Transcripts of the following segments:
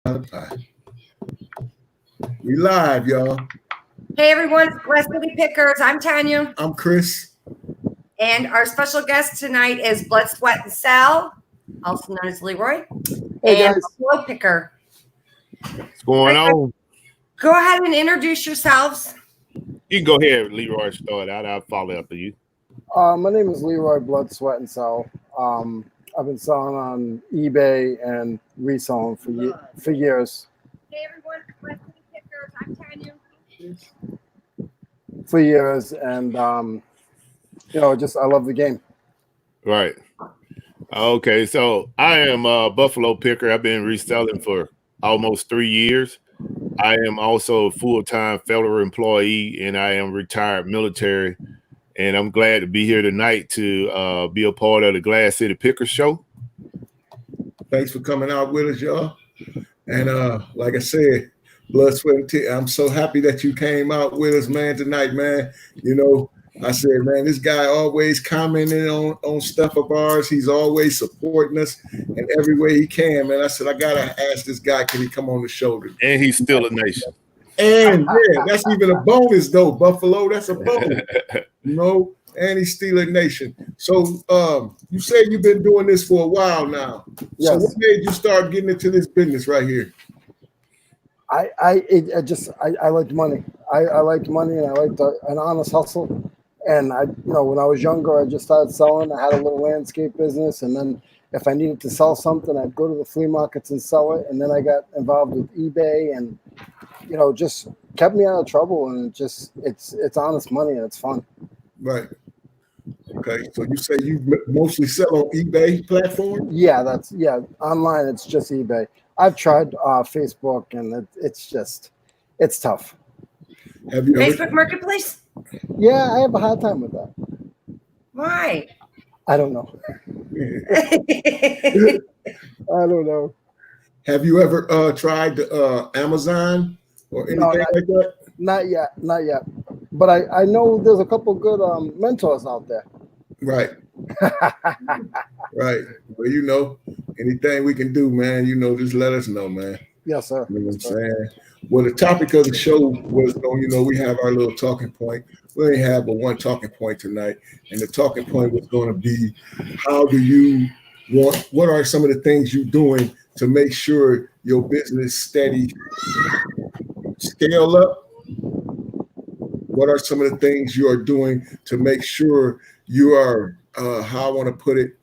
We live, y'all. Hey everyone, West City Pickers. I'm Tanya. I'm Chris. And our special guest tonight is Blood, Sweat, and Sal, also known as Leroy. Hey and guys. Buffalo Picker. What's going on? Go ahead and introduce yourselves. You can go ahead, Leroy, start out. I'll follow up with you. My name is Leroy Blood, Sweat, and Sal. I've been selling on eBay and reselling for years. Hey everyone, West City Pickers. I'm Tanya. For years, and just I love the game. Right. Okay, so I am a Buffalo Picker. I've been reselling for almost 3 years. I am also a full-time federal employee, and I am retired military. And I'm glad to be here tonight to be a part of the Glass City Picker Show. Thanks for coming out with us, y'all. And like I said, Blood, Sweat, and Tears. I'm so happy that you came out with us, man, tonight, man. You know, I said, man, this guy always commenting on stuff of ours. He's always supporting us in every way he can, man. I said, I got to ask this guy, can he come on the show? And he's still a nation. And, yeah, that's even a bonus, though, Buffalo. That's a bonus. You know, and he's Steeler Nation. So you said you've been doing this for a while now. Yes. So what made you start getting into this business right here? I liked money. I liked money, and I liked an honest hustle. And when I was younger, I just started selling. I had a little landscape business, and then if I needed to sell something, I'd go to the flea markets and sell it. And then I got involved with eBay, and just kept me out of trouble. And it's honest money, and it's fun. Right. Okay. So you say you mostly sell on eBay platform? Yeah, online. It's just eBay. I've tried Facebook, and it's tough. Have you Facebook Marketplace? Yeah, I have a hard time with that. Why? I don't know. I don't know. Have you ever tried Amazon or anything like that? Not yet. But I know there's a couple good mentors out there. Right. Right. Well, anything we can do, man, just let us know, man. Yes, sir. You know what I'm saying? Well, the topic of the show was, we have our little talking point. We only have but one talking point tonight. And the talking point was going to be, what are some of the things you're doing to make sure your business steady scale up? What are some of the things you are doing to make sure you are, how I want to put it,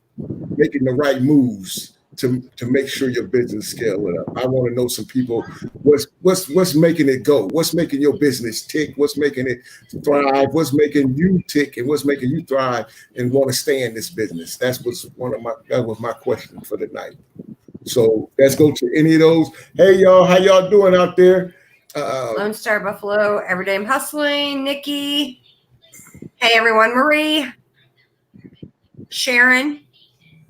making the right moves to make sure your business scale it up? I want to know some people, what's making it go? What's making your business tick? What's making it thrive? What's making you tick and what's making you thrive and want to stay in this business? That was my question for the night. So let's go to any of those. Hey y'all, how y'all doing out there? Lone Star Buffalo, Everyday I'm Hustling, Nikki. Hey everyone, Marie. Sharon.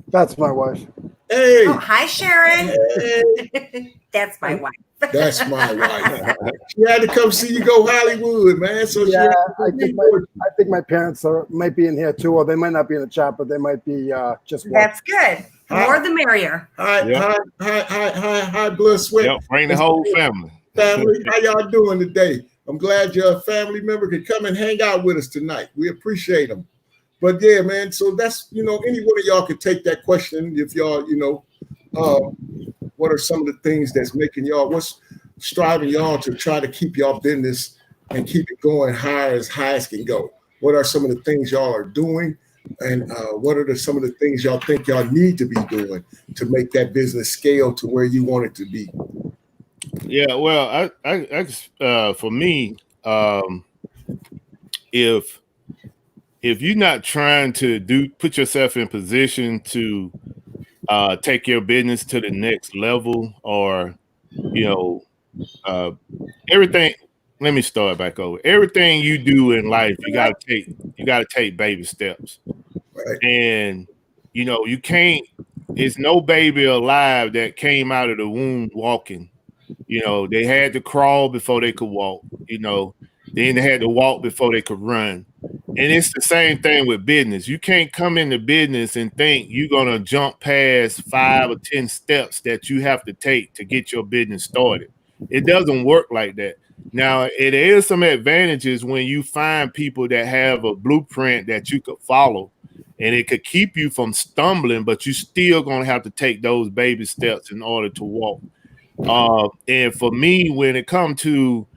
That's my wife. Hey. Oh, hi Sharon. Hey. That's my wife. That's my wife. She had to come see you go Hollywood, man. So yeah, I think my parents might be in here too, or they might not be in the chat, but they might be just. That's good. More the merrier. Hi, Blood, Sweat. Yep, bring the whole family. Family, how y'all doing today? I'm glad your family member could come and hang out with us tonight. We appreciate them. But yeah, man, so that's, any one of y'all could take that question if y'all, what are some of the things that's making y'all, what's striving y'all to try to keep y'all business and keep it going high as can go? What are some of the things y'all are doing? And what are some of the things y'all think y'all need to be doing to make that business scale to where you want it to be? Yeah, well, I for me, if you're not trying to put yourself in position to take your business to the next level, or everything. Let me start back over. Everything you do in life, you gotta take baby steps, right. And you can't. It's no baby alive that came out of the womb walking. They had to crawl before they could walk. Then they had to walk before they could run. And it's the same thing with business. You can't come into business and think you're going to jump past 5 or 10 steps that you have to take to get your business started. It doesn't work like that. Now, it is some advantages when you find people that have a blueprint that you could follow, and it could keep you from stumbling, but you still going to have to take those baby steps in order to walk. And for me, when it comes to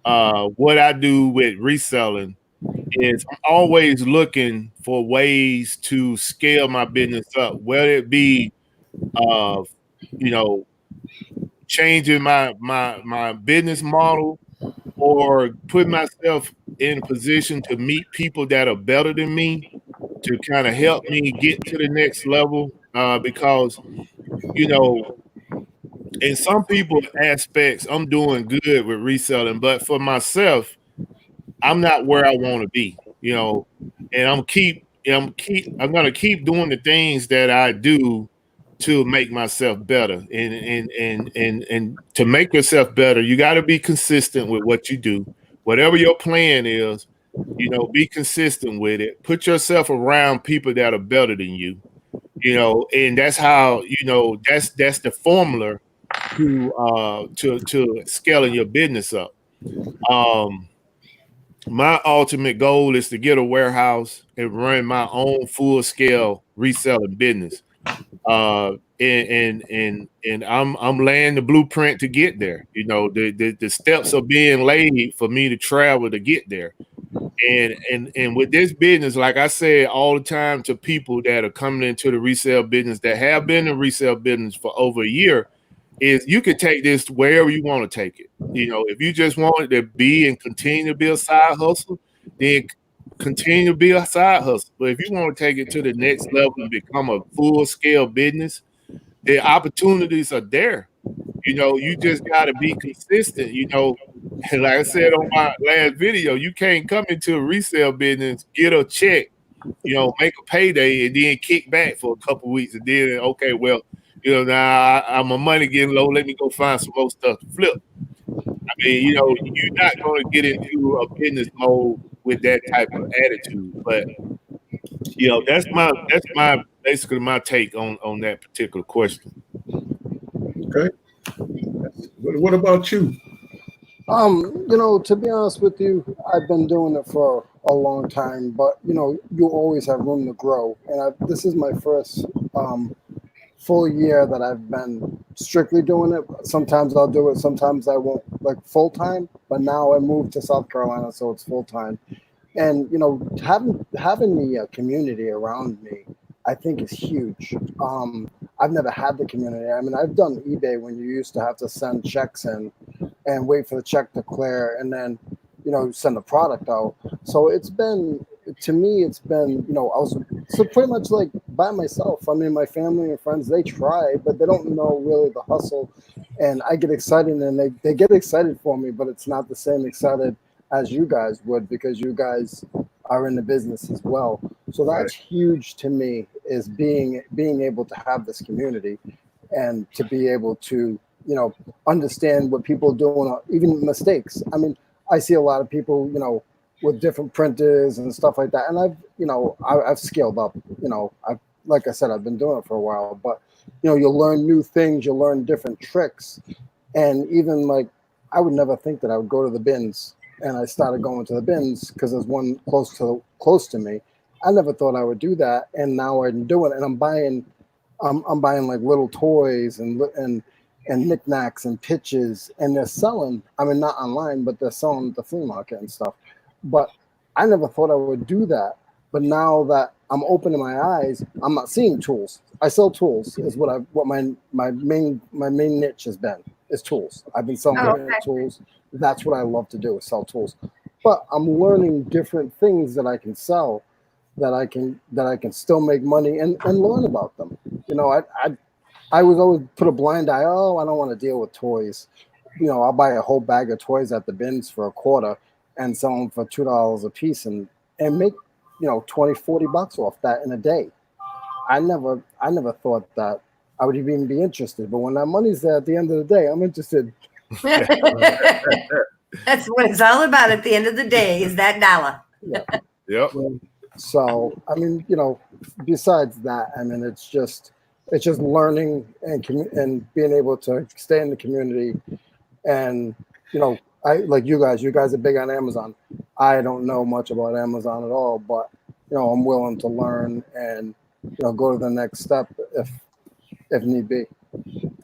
what I do with reselling, is I'm always looking for ways to scale my business up, whether it be, you know, changing my business model or put myself in a position to meet people that are better than me to kind of help me get to the next level. Because, you know, in some people aspects, I'm doing good with reselling, but for myself, I'm not where I want to be, you know, and I'm gonna keep doing the things that I do to make myself better. And to make yourself better, you got to be consistent with what you do. Whatever your plan is, you know, be consistent with it. Put yourself around people that are better than you, you know, and that's how, you know, that's the formula to scaling your business up. My ultimate goal is to get a warehouse and run my own full scale reselling business. And I'm laying the blueprint to get there. You know, the steps are being laid for me to travel to get there. And with this business, like I say all the time to people that are coming into the resale business that have been in resale business for over a year, is you can take this wherever you want to take it. You know, if you just want it to be and continue to be a side hustle, then continue to be a side hustle. But if you want to take it to the next level and become a full scale business, the opportunities are there. You know, you just got to be consistent. You know, and like I said on my last video, you can't come into a resale business, get a check, you know, make a payday, and then kick back for a couple of weeks, and then okay, well, you know, now my money getting low. Let me go find some more stuff to flip. I mean, you know, you're not going to get into a business mode with that type of attitude. But you know, that's my basically my take on that particular question. Okay. What about you? You know, to be honest with you, I've been doing it for a long time, but you know, you always have room to grow. And this is my first full year that I've been strictly doing it. Sometimes I'll do it, sometimes I won't, like full time. But now I moved to South Carolina, so it's full time. And you know, having the community around me, I think is huge. I've never had the community. I mean, I've done eBay when you used to have to send checks in and wait for the check to clear, and then you know send the product out. So it's been, to me, it's been, you know, I was so pretty much like by myself. I mean, my family and friends, they try, but they don't know really the hustle. And I get excited, and they get excited for me, but it's not the same excited as you guys would, because you guys are in the business as well. So that's huge to me, is being able to have this community and to be able to, you know, understand what people are doing, even mistakes. I mean, I see a lot of people, you know, with different printers and stuff like that. And I've scaled up, you know, like I said, I've been doing it for a while, but you know, you'll learn new things, you'll learn different tricks. And even like, I would never think that I would go to the bins, and I started going to the bins because there's one close to me. I never thought I would do that, and now I'm doing it. And I'm buying like little toys and knickknacks and pitches, and they're selling. I mean, not online, but they're selling at the flea market and stuff. But I never thought I would do that. But now that I'm opening my eyes, I'm not seeing tools. I sell tools, is what my main niche has been, is tools. I've been selling tools. That's what I love to do, is sell tools. But I'm learning different things that I can sell, that I can still make money and learn about them. You know, I was always put a blind eye. Oh, I don't want to deal with toys. You know, I'll buy a whole bag of toys at the bins for $1 and sell them for $2 a piece and make, you know, 20-40 bucks off that in a day. I never thought that I would even be interested. But when that money's there at the end of the day, I'm interested. That's what it's all about at the end of the day, is that dollar. Yeah. Yep. So, I mean, besides that, I mean, it's just learning and being able to stay in the community. And, I like you guys are big on Amazon. I don't know much about Amazon at all, but, I'm willing to learn and, go to the next step if need be.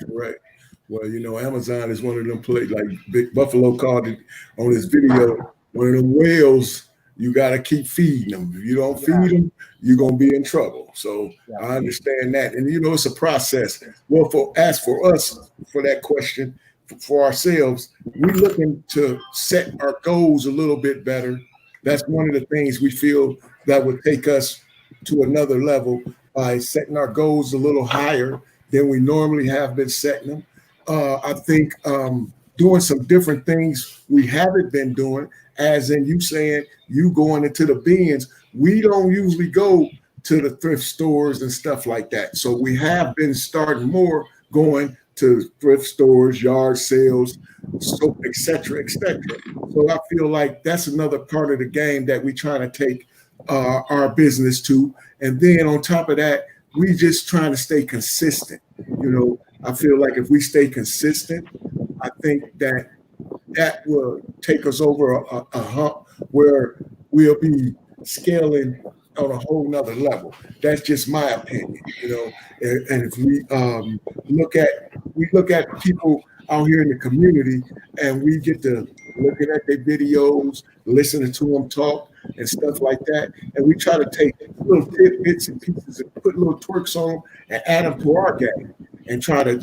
Correct. Well, Amazon is one of them places, like Big Buffalo called it on his video, one of them whales you got to keep feeding them. If you don't feed them, you're going to be in trouble. So I understand that. And, it's a process. Well, for us, for that question, for ourselves, we're looking to set our goals a little bit better. That's one of the things we feel that would take us to another level by setting our goals a little higher than we normally have been setting them. I think doing some different things we haven't been doing, as in you saying you going into the bins. We don't usually go to the thrift stores and stuff like that. So we have been starting more going to thrift stores, yard sales, so et cetera, et cetera. So I feel like that's another part of the game that we trying to take our business to. And then on top of that, we just trying to stay consistent. I feel like if we stay consistent, I think that will take us over a hump where we'll be scaling on a whole nother level. That's just my opinion, And if we look at people out here in the community, and we get to looking at their videos, listening to them talk and stuff like that, and we try to take little tidbits and pieces and put little twerks on them and add them to our game, and try to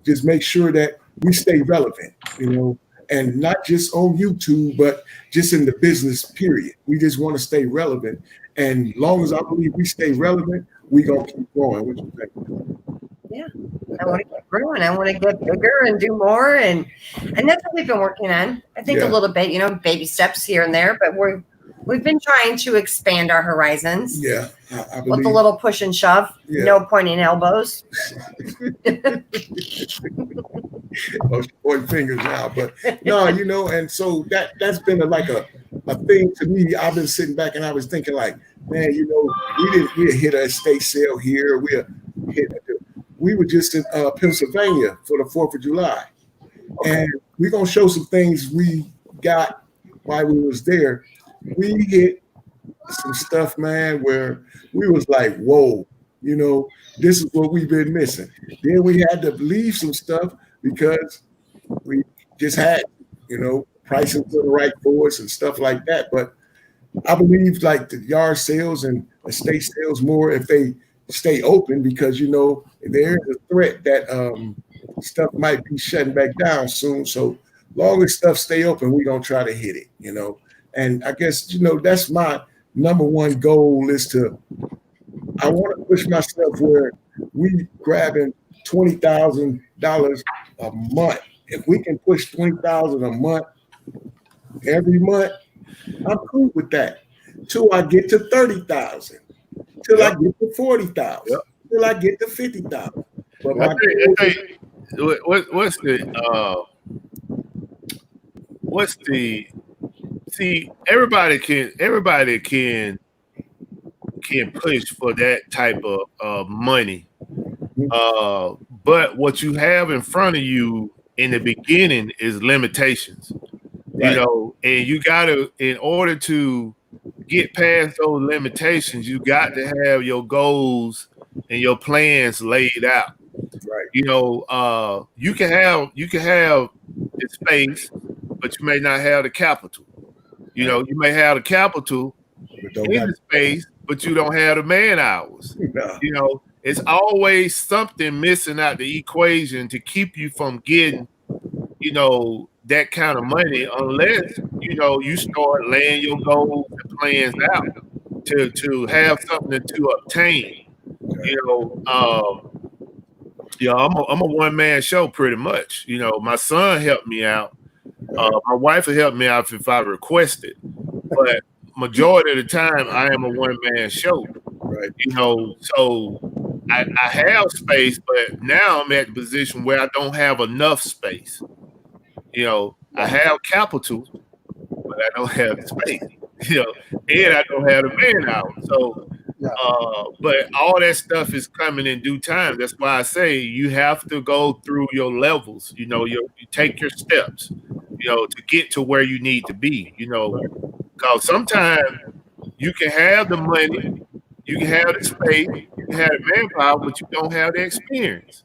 just make sure that we stay relevant, and not just on YouTube, but just in the business period. We just want to stay relevant. And long as I believe we stay relevant, we gonna keep going. What you think? Yeah, I want to keep growing. I want to get bigger and do more, and that's what we've been working on. I think a little bit, baby steps here and there, but we've been trying to expand our horizons. Yeah, I believe. With a little push and shove, no pointing elbows. Point fingers now, but no, and so that's been like a thing to me. I've been sitting back and I was thinking like, man, we hit a estate sale here. We were just in Pennsylvania for the 4th of July, and we're gonna show some things we got while we was there. We hit some stuff, man, where we was like, whoa, this is what we've been missing. Then we had to leave some stuff because we just had, prices were right for us and stuff like that. But I believe like the yard sales and estate sales more if they stay open, because, there's a threat that stuff might be shutting back down soon. So long as stuff stay open, we're going to try to hit it, And I guess, that's my number one goal is I want to push myself where we grabbing $20,000 a month. If we can push $20,000 a month every month, I'm cool with that. Till I get to 30,000, till I get to 40,000, till I get to 50,000. But see, everybody can push for that type of money. But what you have in front of you in the beginning is limitations, right. And you got to, in order to get past those limitations, you got to have your goals and your plans laid out. Right. You can have the space, but you may not have the capital. You may have the capital in the space, but you don't have the man hours. No. It's always something missing out the equation to keep you from getting, that kind of money, unless, you start laying your goals and plans out to have something to obtain. I'm a one-man show pretty much. My son helped me out. My wife will help me out if I request it. But majority of the time, I am a one-man show. Right. So I have space, but now I'm at the position where I don't have enough space. I have capital, but I don't have the space. you know, and I don't have the man out. So, but all that stuff is coming in due time. That's why I say you have to go through your levels. You know, you take your steps. You know, to get to where you need to be. You know, because sometimes you can have the money, you can have the space, you can have the manpower, but you don't have the experience.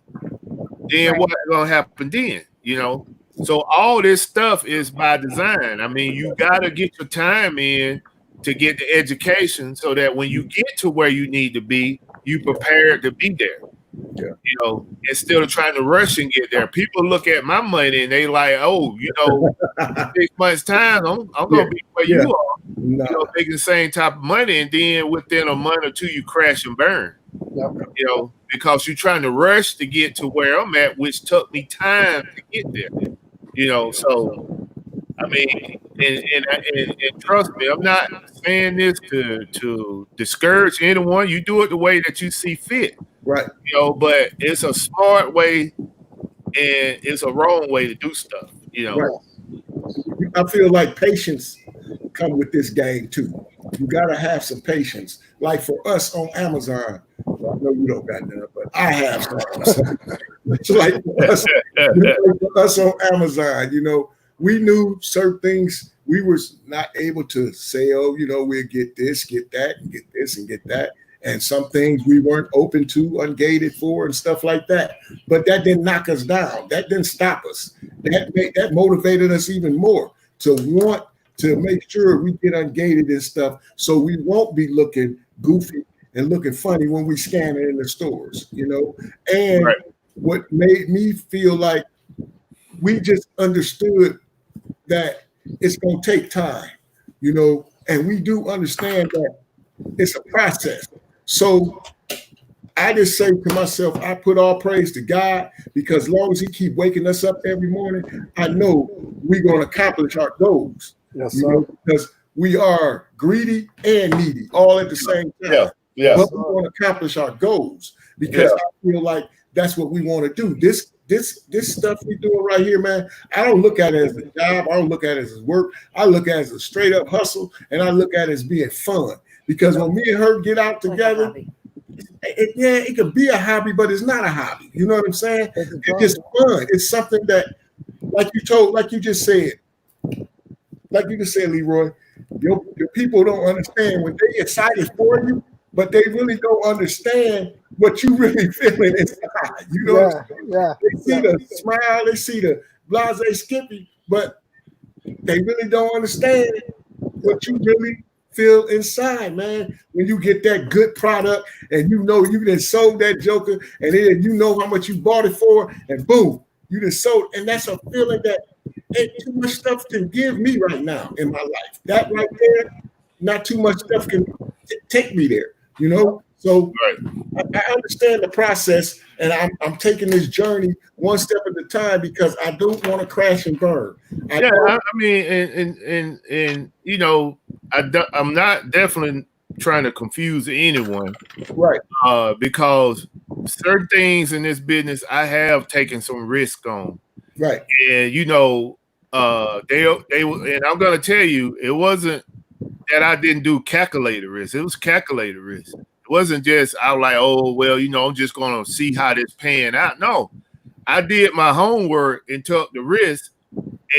Then what's gonna happen then? You know, so all this stuff is by design. I mean, you gotta get your time in to get the education so that when you get to where you need to be, you prepared to be there. Yeah. You know, instead of trying to rush and get there. People look at my money and they like, oh, you know, 6 months time, I'm gonna be where you are. Nah. You know, making the same type of money, and then within a month or two, you crash and burn. You know, because you're trying to rush to get to where I'm at, which took me time to get there. You know, so I mean, and trust me, I'm not saying this to discourage anyone. You do it the way that you see fit, Right. you know. But it's a smart way, and it's a wrong way to do stuff. You know, right. I feel like patience come with this game too. You gotta have some patience. Like for us on Amazon, well, I know you don't got none, but I have some. It's like for us, on Amazon, you know, we knew certain things we was not able to sell. You know, we'll get this, get that, and get this and get that. And some things we weren't open to, ungated for, and stuff like that. But that didn't knock us down. That didn't stop us. That motivated us even more to want to make sure we get ungated and stuff, so we won't be looking goofy and looking funny when we scan it in the stores, you know. And what made me feel like we just understood that it's going to take time, you know, and we do understand that it's a process. So I just say to myself, I put all praise to God, because as long as He keep waking us up every morning, I know we're going to accomplish our goals. Yes, you know, because we are greedy and needy all at the same time. But we want to accomplish our goals, because I feel like that's what we want to do. This stuff we're doing right here, man, I don't look at it as a job. I don't look at it as work. I look at it as a straight up hustle, and I look at it as being fun. Because when me and her get out together, it could be a hobby, but it's not a hobby. You know what I'm saying? It's just fun. It's something that, like you just said, Leroy, your people don't understand when they excited for you, but they really don't understand what you really feeling inside. You know what I'm saying? They see the smile, they see the blase Skippy, but they really don't understand what you really feel inside, man. When you get that good product and you know you done sold that joker, and then you know how much you bought it for, and boom, you done sold, and that's a feeling that ain't too much stuff can give me right now in my life. That right there, not too much stuff can take me there, you know? So I understand the process, and I'm taking this journey one step at a time, because I don't want to crash and burn. I mean, and you know, I'm not definitely trying to confuse anyone, right? Because certain things in this business I have taken some risk on, right? And you know, they and I'm gonna tell you, it wasn't that I didn't do calculated risk. It was calculated risk. It wasn't just I was like, oh well, you know, I'm just gonna see how this pan out. No, I did my homework and took the risk.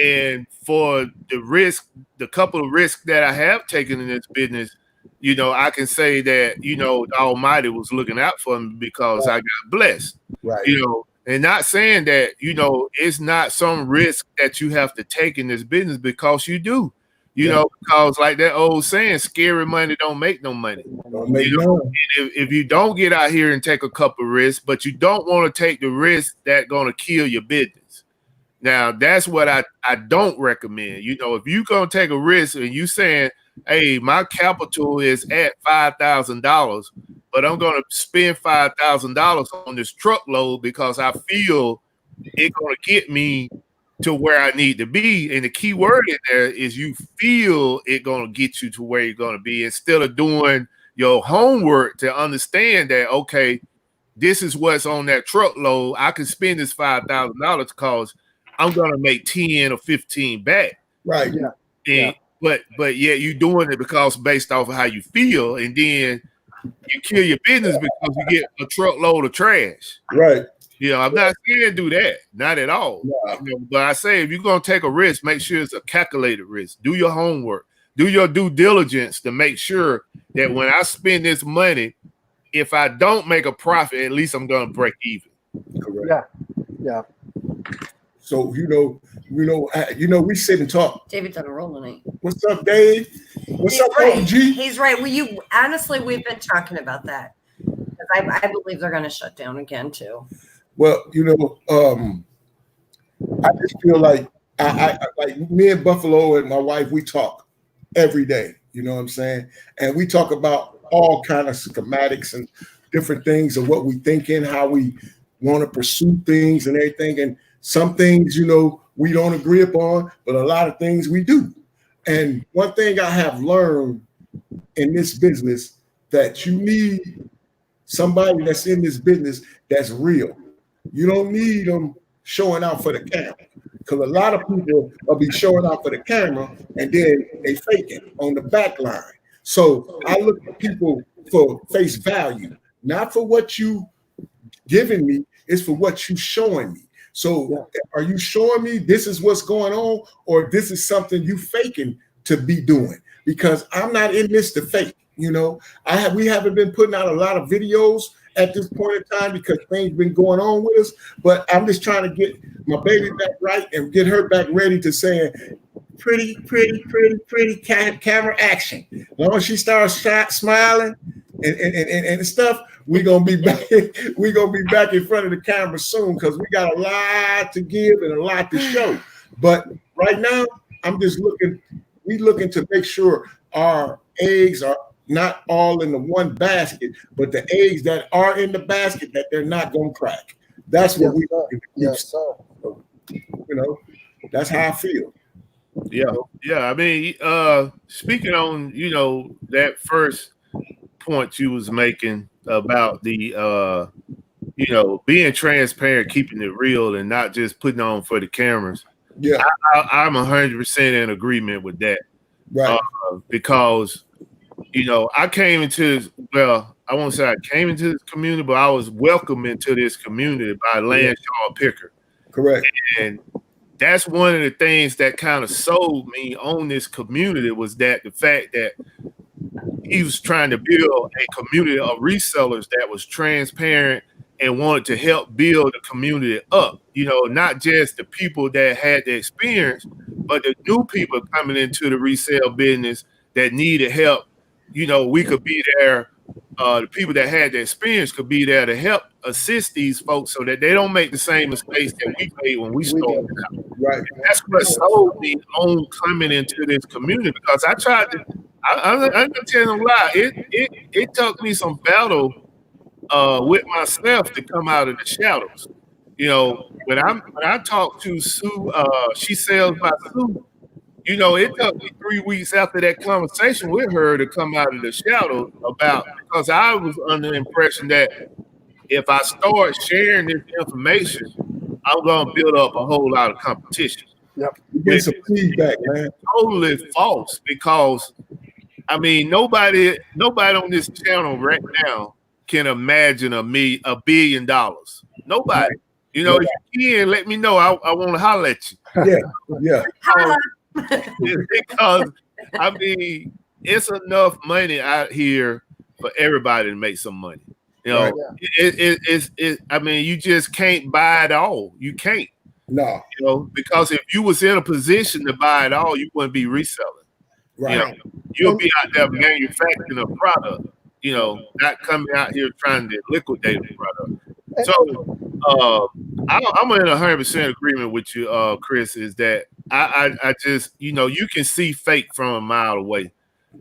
And for the couple of risks that I have taken in this business, you know, I can say that, you know, the Almighty was looking out for me, because I got blessed. Right. You know, and not saying that, you know, it's not some risk that you have to take in this business, because you do. You know, because like that old saying, scary money don't make no money. If you don't get out here and take a couple of risks, but you don't want to take the risk that's going to kill your business. Now, that's what I don't recommend. You know, if you're going to take a risk and you saying, hey, my capital is at $5,000, but I'm going to spend $5,000 on this truckload because I feel it's going to get me to where I need to be. And the key word in there is you feel it going to get you to where you're going to be, instead of doing your homework to understand that, okay, this is what's on that truckload. I can spend this $5,000 because I'm going to make 10 or 15 back. Right. And but yeah, you doing it because based off of how you feel, and then you kill your business because you get a truckload of trash. Right. You know, I'm not saying do that, not at all. Nah. You know, but I say if you're gonna take a risk, make sure it's a calculated risk. Do your homework, do your due diligence to make sure that when I spend this money, if I don't make a profit, at least I'm gonna break even. Correct. Yeah. So we sit and talk. David's on a roll tonight. What's up, Dave? What's He's up, right. OG? He's right. Honestly, we've been talking about that. I believe they're going to shut down again too. Well, I just feel like I like me and Buffalo and my wife, we talk every day. You know what I'm saying? And we talk about all kind of schematics and different things of what we thinking, how we want to pursue things and everything. And some things, we don't agree upon, but a lot of things we do. And one thing I have learned in this business, that you need somebody that's in this business that's real. You don't need them showing out for the camera, because a lot of people will be showing out for the camera and then they fake it on the back line. So I look at people for face value, not for what you giving me, it's for what you showing me. So are you showing me this is what's going on, or this is something you faking to be doing? Because I'm not in this to fake. We haven't been putting out a lot of videos at this point in time because things been going on with us. But I'm just trying to get my baby back right and get her back ready to saying pretty camera action. As long as she starts smiling and stuff, we're gonna be back. We're gonna be back in front of the camera soon, because we got a lot to give and a lot to show. But right now, I'm just looking to make sure our eggs are not all in the one basket, but the eggs that are in the basket, that they're not gonna crack. That's what we looking to keep. Yes, sir. So, that's how I feel. Yeah. I mean, speaking on that first point you was making about the being transparent, keeping it real, and not just putting on for the cameras. Yeah, I'm 100% in agreement with that. right. Because I came into I won't say I came into this community, but I was welcomed into this community by Lanshaw Picker. Correct. And that's one of the things that kind of sold me on this community, was that the fact that he was trying to build a community of resellers that was transparent and wanted to help build the community up. Not just the people that had the experience, but the new people coming into the resale business that needed help. We could be there. The people that had the experience could be there to help assist these folks so that they don't make the same mistakes that we made when we started out. Right. And that's what sold me on coming into this community, because I tried to. I'm not telling them lie. It took me some battle with myself to come out of the shadows. When I talked to Sue, she sells by Sue. It took me 3 weeks after that conversation with her to come out of the shadows, because I was under the impression that if I start sharing this information, I'm going to build up a whole lot of competition. Yep. Get some feedback, man. Totally false, because nobody on this channel right now can imagine $1 billion. Nobody. If you can, let me know. I want to holler at you. Yeah. Because it's enough money out here for everybody to make some money. Right. You just can't buy it all. You can't. No. Because if you was in a position to buy it all, you wouldn't be reselling. Right. You'll be out there manufacturing a product, not coming out here trying to liquidate a product. So I'm in 100% agreement with you, Chris, is that I just, you can see fake from a mile away,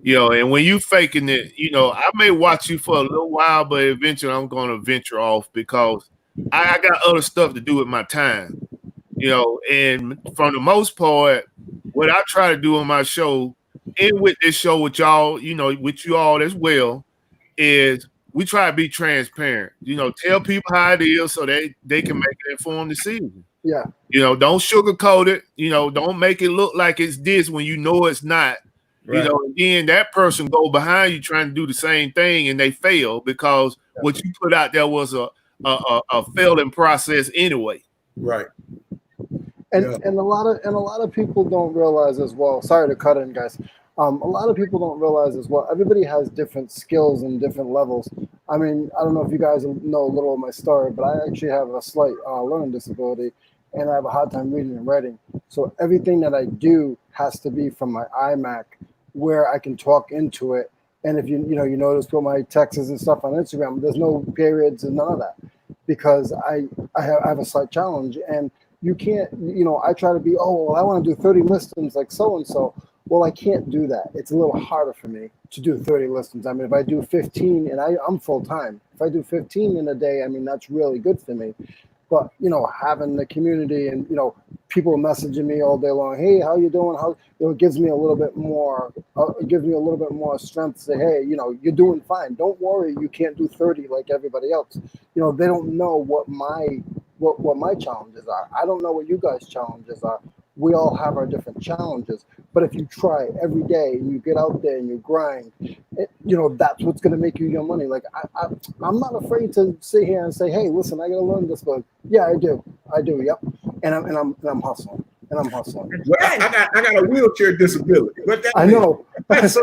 and when you faking it, I may watch you for a little while, but eventually I'm going to venture off, because I got other stuff to do with my time, and from the most part, what I try to do on my show, and with this show with y'all, with you all as well, is we try to be transparent. Tell people how it is so they can make an informed decision. Yeah. Don't sugarcoat it. Don't make it look like it's this when it's not. You know, again, that person go behind you trying to do the same thing and they fail because what you put out there was a failing process anyway. Right. And a lot of people don't realize as well. Sorry to cut in, guys. A lot of people don't realize as well. Everybody has different skills and different levels. I mean, I don't know if you guys know a little of my story, but I actually have a slight learning disability, and I have a hard time reading and writing. So everything that I do has to be from my iMac, where I can talk into it. And if you notice with my texts and stuff on Instagram, there's no periods and none of that, because I have a slight challenge. And you can't, I try to be, I want to do 30 listings like so-and-so. Well, I can't do that. It's a little harder for me to do 30 listings. I mean, if I do 15, and I'm full-time, if I do 15 in a day, I mean, that's really good for me. But, having the community and, people messaging me all day long, hey, how you doing? It gives me a little bit more, strength to say, hey, you're doing fine. Don't worry, you can't do 30 like everybody else. They don't know what my challenges are. I don't know what you guys' challenges are. We all have our different challenges. But if you try every day and you get out there and you grind, that's what's going to make you your money. Like I'm not afraid to sit here and say, hey, listen, I got to learn this. But yeah, I do. Yep. And I'm hustling. Well, I got a wheelchair disability. What that I know. So,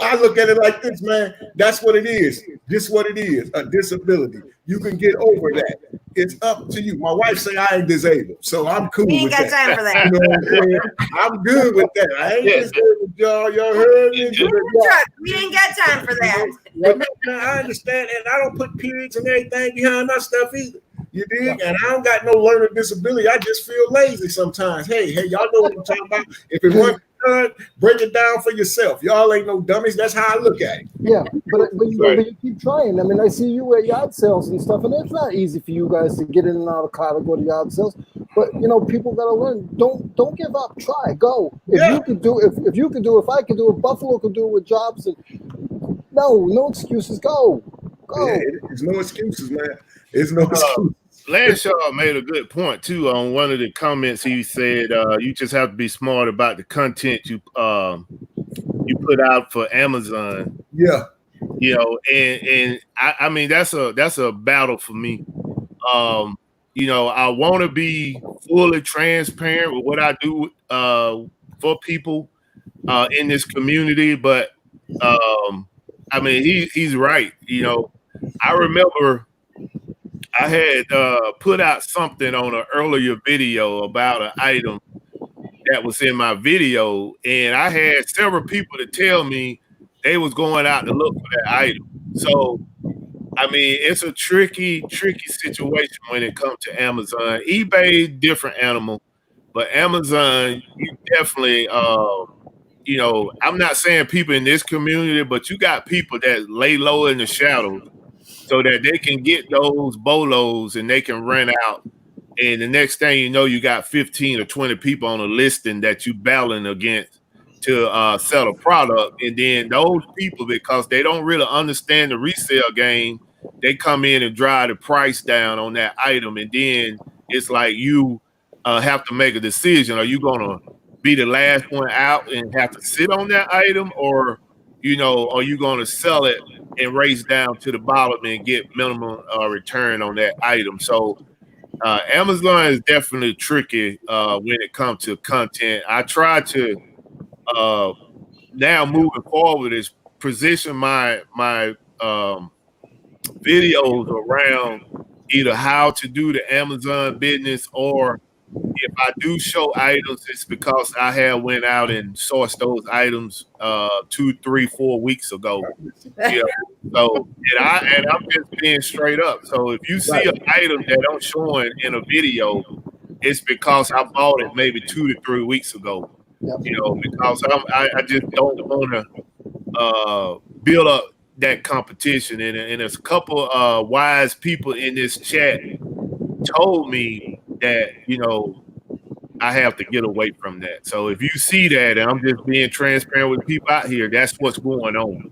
I look at it like this, man. That's what it is. Just what it is, a disability. You can get over that. It's up to you. My wife say I ain't disabled, so I'm cool with that. We ain't got time for that. You know what I'm saying? I'm good with that. I ain't disabled, y'all. Y'all heard me? We ain't got time for that. I understand, and I don't put periods and everything behind my stuff either. You dig? And I don't got no learning disability. I just feel lazy sometimes. Hey, y'all know what I'm talking about. If it wasn't done, break it down for yourself. Y'all ain't no dummies. That's how I look at it. Yeah, but you keep trying. I mean, I see you at yard sales and stuff, and it's not easy for you guys to get in and out of car to go to yard sales. But people gotta learn. Don't give up. Try. Go. If you could do, if I could do it, Buffalo could do it with jobs. And no excuses. Go. Yeah, there's no excuses, man. There's no excuses. Lanshaw made a good point too on one of the comments. He said you just have to be smart about the content you put out for Amazon. Yeah, and I mean that's a battle for me. I want to be fully transparent with what I do for people in this community, but I mean he's right. I remember I had put out something on an earlier video about an item that was in my video, and I had several people to tell me they was going out to look for that item. So, I mean, it's a tricky situation when it comes to Amazon. eBay, different animal, but Amazon, you definitely, I'm not saying people in this community, but you got people that lay low in the shadows so that they can get those bolos and they can rent out. And the next thing you know, you got 15 or 20 people on a listing that you battling against to sell a product. And then those people, because they don't really understand the resale game, they come in and drive the price down on that item. And then it's like you have to make a decision. Are you going to be the last one out and have to sit on that item, or are you going to sell it and race down to the bottom and get minimum return on that item? So Amazon is definitely tricky when it comes to content. I try to now moving forward is position my videos around either how to do the Amazon business, or if I do show items, it's because I have went out and sourced those items 2, 3, 4 weeks ago. So and I'm just being straight up. So if you see an item that I'm showing in a video, it's because I bought it maybe 2 to 3 weeks ago. Because I just don't want to build up that competition. And there's a couple wise people in this chat told me that I have to get away from that. So if you see that, and I'm just being transparent with people out here, that's what's going on.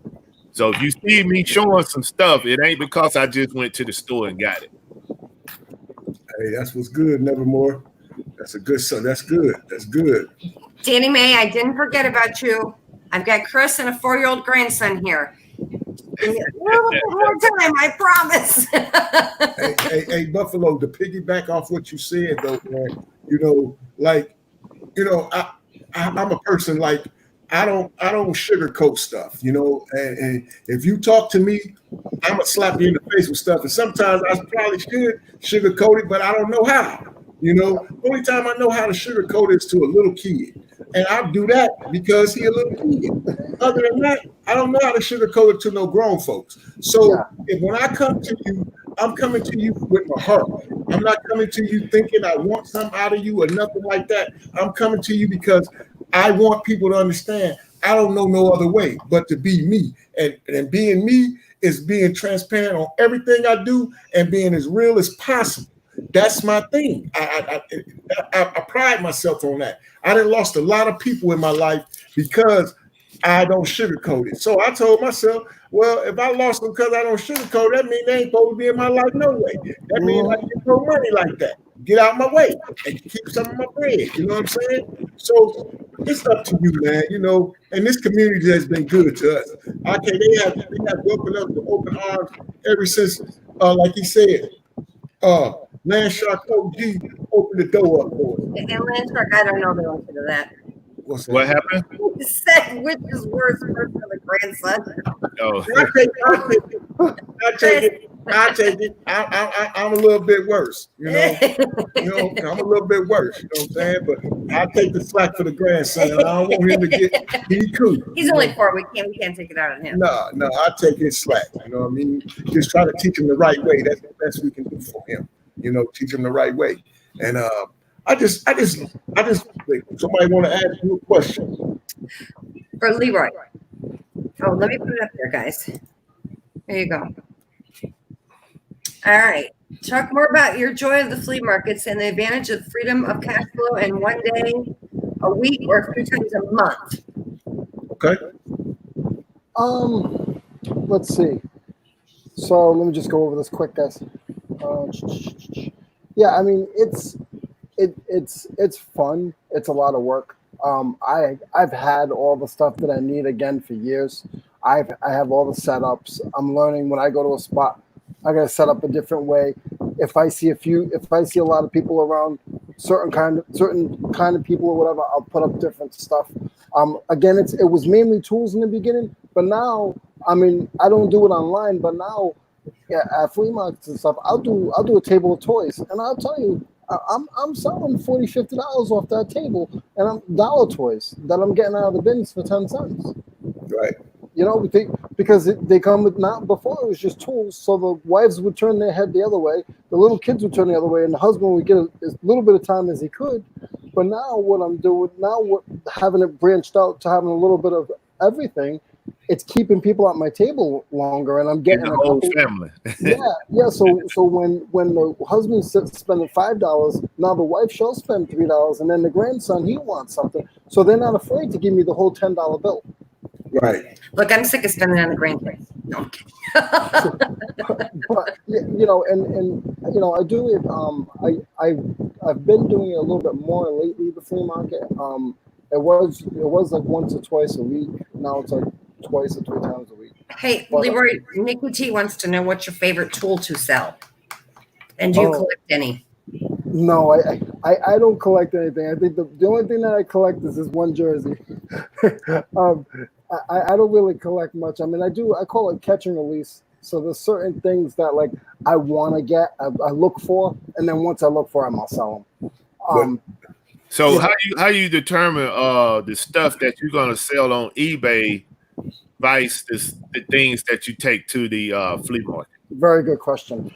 So if you see me showing some stuff, it ain't because I just went to the store and got it. Hey, that's what's good, Nevermore. That's a good son. That's good. That's good. Danny Mae, I didn't forget about you. I've got Chris and a 4-year-old grandson here. Give me a little bit more time, I promise. Hey, Buffalo, to piggyback off what you said though, man, like, I'm a person like I don't sugarcoat stuff, and if you talk to me, I'm gonna slap you in the face with stuff. And sometimes I probably should sugarcoat it, but I don't know how. Only time I know how to sugarcoat is to a little kid. And I do that because he a little kid. Other than that, I don't know how to sugarcoat it to no grown folks. So when I come to you, I'm coming to you with my heart. I'm not coming to you thinking I want something out of you or nothing like that. I'm coming to you because I want people to understand I don't know no other way but to be me. And being me is being transparent on everything I do and being as real as possible. That's my thing. I pride myself on that. I done lost a lot of people in my life because I don't sugarcoat it. So I told myself, well, if I lost them because I don't sugarcoat, that means they ain't supposed to be in my life no way. That means I get no money like that. Get out my way and keep some of my bread. You know what I'm saying? So it's up to you, man. And this community has been good to us. Okay, they have welcomed us with open arms ever since, like he said, Landshark OG opened the door up for us. And Landshark, I don't know the answer to that. What happened? He said, which is worse for the grandson? Oh. I take it. I'm a little bit worse, I'm a little bit worse, you know what I'm saying? But I take the slack for the grandson. I don't want him to be cool. He's only 4. We can't take it out on him. No, I take his slack. You know what I mean? Just try to teach him the right way. That's the best we can do for him. Teach him the right way. And I just somebody want to ask you a question. For Leroy. Oh, let me put it up there, guys. There you go. All right. Talk more about your joy of the flea markets and the advantage of freedom of cash flow in one day, a week, or a few times a month. Okay. Let's see. So let me just go over this quick, guys. Yeah, I mean it's fun. It's a lot of work. I've had all the stuff that I need again for years. I have all the setups. I'm learning when I go to a spot, I gotta set up a different way. If I see a lot of people around, certain kind of people or whatever, I'll put up different stuff. Again, it was mainly tools in the beginning, but now, I mean, I don't do it online, but now, at flea markets and stuff, I'll do a table of toys, and I'll tell you, I'm selling $40, $50 off that table, and I'm dollar toys that I'm getting out of the bins for 10 cents. Right. Because they come with, not before it was just tools, so the wives would turn their head the other way, the little kids would turn the other way, and the husband would get as little bit of time as he could. But now what I'm doing, having it branched out to having a little bit of everything, it's keeping people at my table longer, and I'm getting the whole family. yeah. So when the husband sits spending $5, now the wife shall spend $3, and then the grandson, he wants something, so they're not afraid to give me the whole $10 bill. Right. Look, I'm sick of spending on the grandkids. No, I'm kidding. But and I do it. I've been doing it a little bit more lately. The flea market. It was like once or twice a week. Now it's like twice or 3 times a week. Hey, Leroy, Nikki T wants to know what's your favorite tool to sell, and do you collect any? No, I don't collect anything. I think the only thing that I collect is this one jersey. I don't really collect much. I mean, I call it catch and release. So there's certain things that like I want to get, I look for, and then once I look for them, I'll sell them. So how you determine the stuff that you're gonna sell on eBay versus the things that you take to the flea market? Very good question.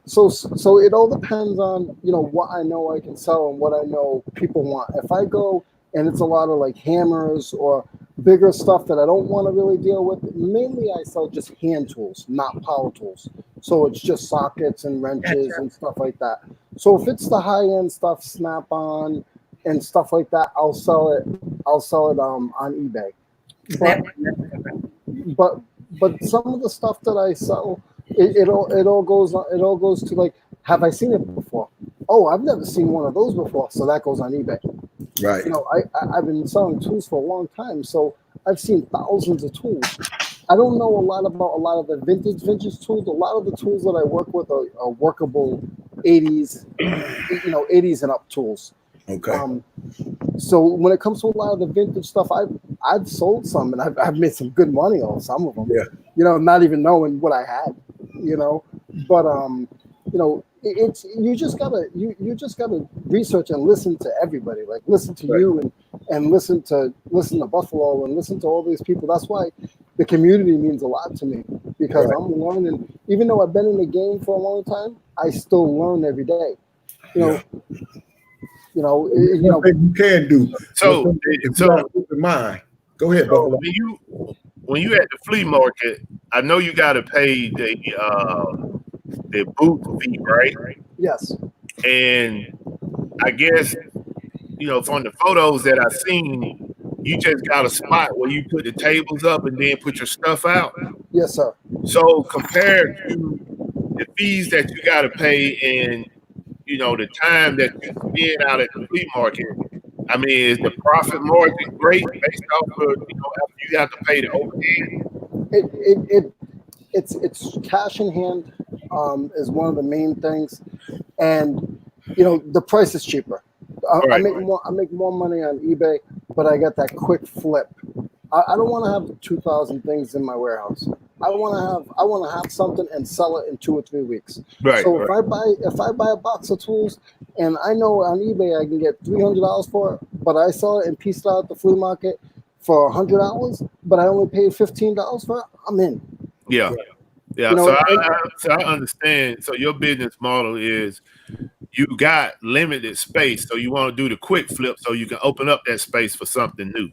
So it all depends on what I know I can sell and what I know people want. If I go and it's a lot of like hammers or bigger stuff that I don't want to really deal with, mainly I sell just hand tools, not power tools. So it's just sockets and wrenches and stuff like that. So if it's the high end stuff, Snap-on and stuff like that, I'll sell it on eBay. But some of the stuff that I sell, it all goes to like, have I seen it before? Oh, I've never seen one of those before, so that goes on eBay. Right. I've been selling tools for a long time, so I've seen thousands of tools. I don't know a lot about a lot of the vintage tools. A lot of the tools that I work with are workable 80s, 80s and up tools. Okay. So when it comes to a lot of the vintage stuff, I've sold some and I've made some good money on some of them. Yeah. Not even knowing what I had. But it's you just gotta research and listen to everybody. Like listen to you and listen to Buffalo and listen to all these people. That's why the community means a lot to me, because I'm learning. Even though I've been in the game for a long time, I still learn every day. One thing you can do. So in mind. Go ahead, Buffalo. When you at the flea market, I know you got to pay the booth fee, right? Yes. And I guess from the photos that I've seen, you just got a spot where you put the tables up and then put your stuff out. Yes, sir. So compared to the fees that you got to pay and the time that you spend out at the flea market, I mean, is the profit margin great based off of after you have to pay the overhead? It's cash in hand is one of the main things, and the price is cheaper. I make more money on eBay, but I get that quick flip. I don't want to have 2,000 things in my warehouse. I want to have something and sell it in 2 or 3 weeks. Right. So if I buy a box of tools and I know on eBay I can get $300 for it, but I sell it and piece it out at the flea market for $100, but I only paid $15 for it, I'm in. Yeah. Yeah. So I understand. So your business model is you got limited space, so you want to do the quick flip so you can open up that space for something new.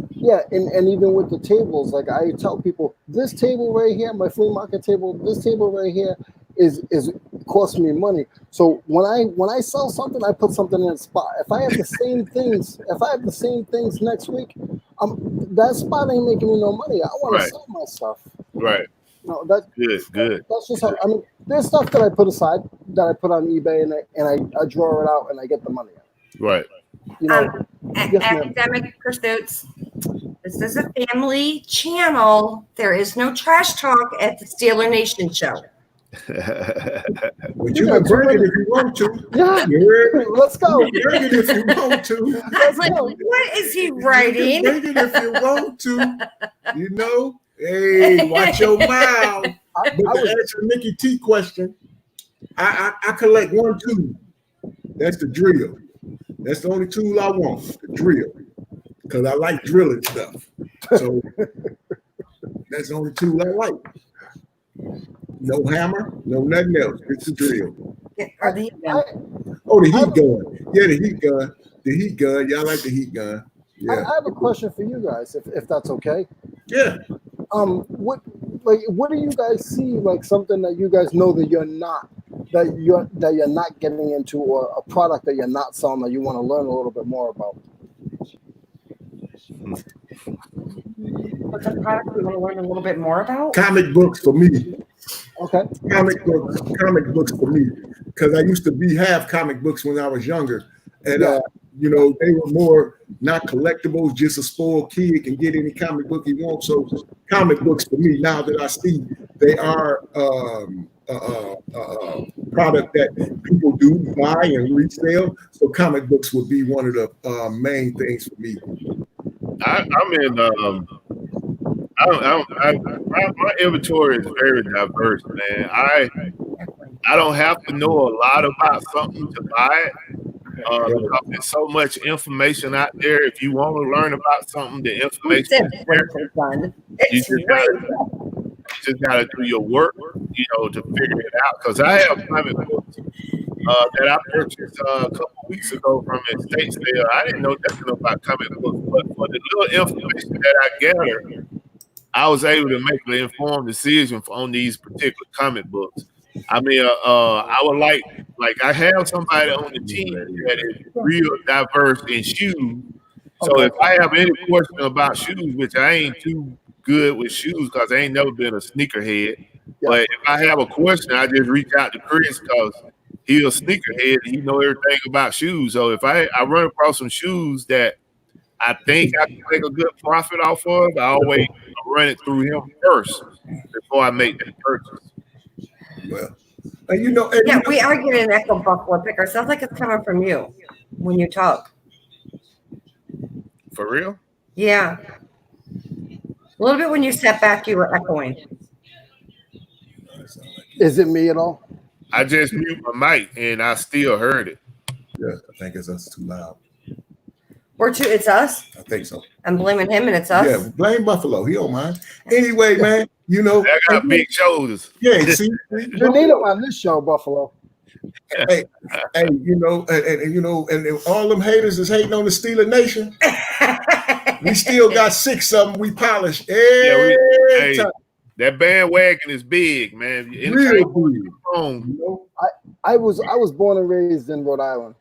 Yeah, and even with the tables, like I tell people, this table right here, my flea market table, this table right here is costing me money. So when I sell something, I put something in a spot. If I have the same things next week, that spot ain't making me no money. I want to sell my stuff. Right. No, that's good. That's just how, there's stuff that I put aside that I put on eBay and I draw it out and I get the money out. Right. Academic pursuits. This is a family channel. There is no trash talk at the Steeler Nation show. But you can bring it if you want to. Yeah, let's go. Bring it if you want to. What is he writing? Bring it if you want to. Hey, watch your mouth. But to answer Mickey T question, I collect one tool. That's the drill. That's the only tool I want, the drill. Because I like drilling stuff. So that's the only tool I like. No hammer, no nothing else. It's a drill. The heat gun. The heat gun. Yeah, the heat gun. The heat gun. Y'all like the heat gun. Yeah. I have a question for you guys, if that's okay. Yeah. What do you guys see, like something that you guys know that you're not getting into, or a product that you're not selling that you want to learn a little bit more about? What's a product you want to learn a little bit more about? Comic books for me. Okay. Comic books for me, because I used to have comic books when I was younger, and they were more not collectibles. Just a spoiled kid can get any comic book he wants. So comic books for me, now that I see they are product that people do buy and resell. So comic books would be one of the main things for me. My inventory is very diverse, man. I don't have to know a lot about something to buy it. Because there's so much information out there. If you want to learn about something, the information is there. You just gotta do your work, to figure it out. Because I have comic books that I purchased a couple weeks ago from a estate sale. I didn't know nothing about comic books, but for the little information that I gathered, I was able to make an informed decision on these particular comic books. I mean, I would like I have somebody on the team that is real diverse in shoes. So if I have any question about shoes, which I ain't too good with shoes because I ain't never been a sneakerhead, but if I have a question, I just reach out to Chris because he's a sneakerhead and he know everything about shoes. So if I run across some shoes that I think I can make a good profit off of. I always run it through him first before I make that purchase. Well, and you know, and Yeah, you know, we are getting an echo buffalo picker. Sounds like it's coming from you when you talk. For real? Yeah. A little bit when you step back, you were echoing. Is it me at all? I just mute my mic and I still heard it. yeah, I think it's us too loud. It's us. I think so. I'm blaming him and it's us. Yeah, blame Buffalo. He don't mind. Anyway, man, you know, I got big shoulders. yeah, see, You need him on this show, Buffalo. hey, you know, and you know, and all them haters is hating on the Steeler Nation. We still got 6 of them. We polish every time. That bandwagon is big, man. Real big. You know? I was born and raised in Rhode Island,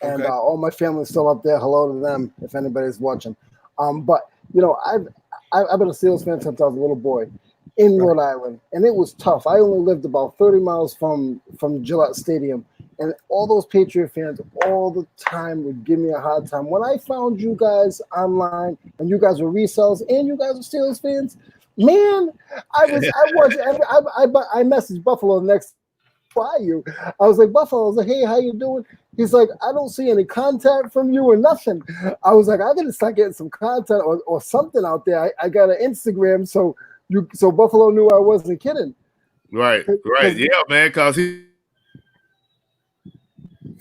and Okay. all my family's still up there. Hello to them if anybody's watching. But you know, I've been a Steelers fan since I was a little boy in Rhode Island, and it was tough. I only lived about 30 miles from Gillette Stadium, and all those Patriot fans all the time would give me a hard time. When I found you guys online, and you guys were resellers, and you guys were Steelers fans, man, I messaged Buffalo the next by you. I was like, Buffalo, I was like, hey, how you doing? He's like, I don't see any contact from you or nothing. I was like, I gotta start getting some content or something out there. I got an Instagram, so Buffalo knew I wasn't kidding. Right, yeah, man, because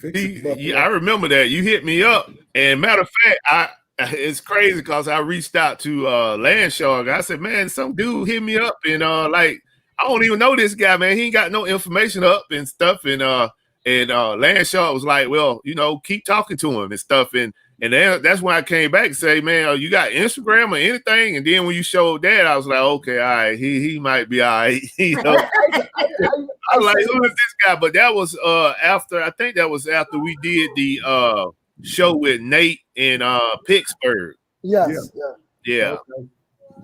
I remember that you hit me up, and matter of fact, it's crazy because I reached out to Landshark. I said, man, some dude hit me up, and like, I don't even know this guy, man. He ain't got no information up and stuff, and Landshark was like, well, you know, keep talking to him and stuff, and then that's when I came back and say, man, you got Instagram or anything? And then when you showed that, I was like, okay, all right, he might be all right, you know. I was like, who is this guy? But that was after, I think that was after we did the show with Nate in Pittsburgh. Yes, yeah.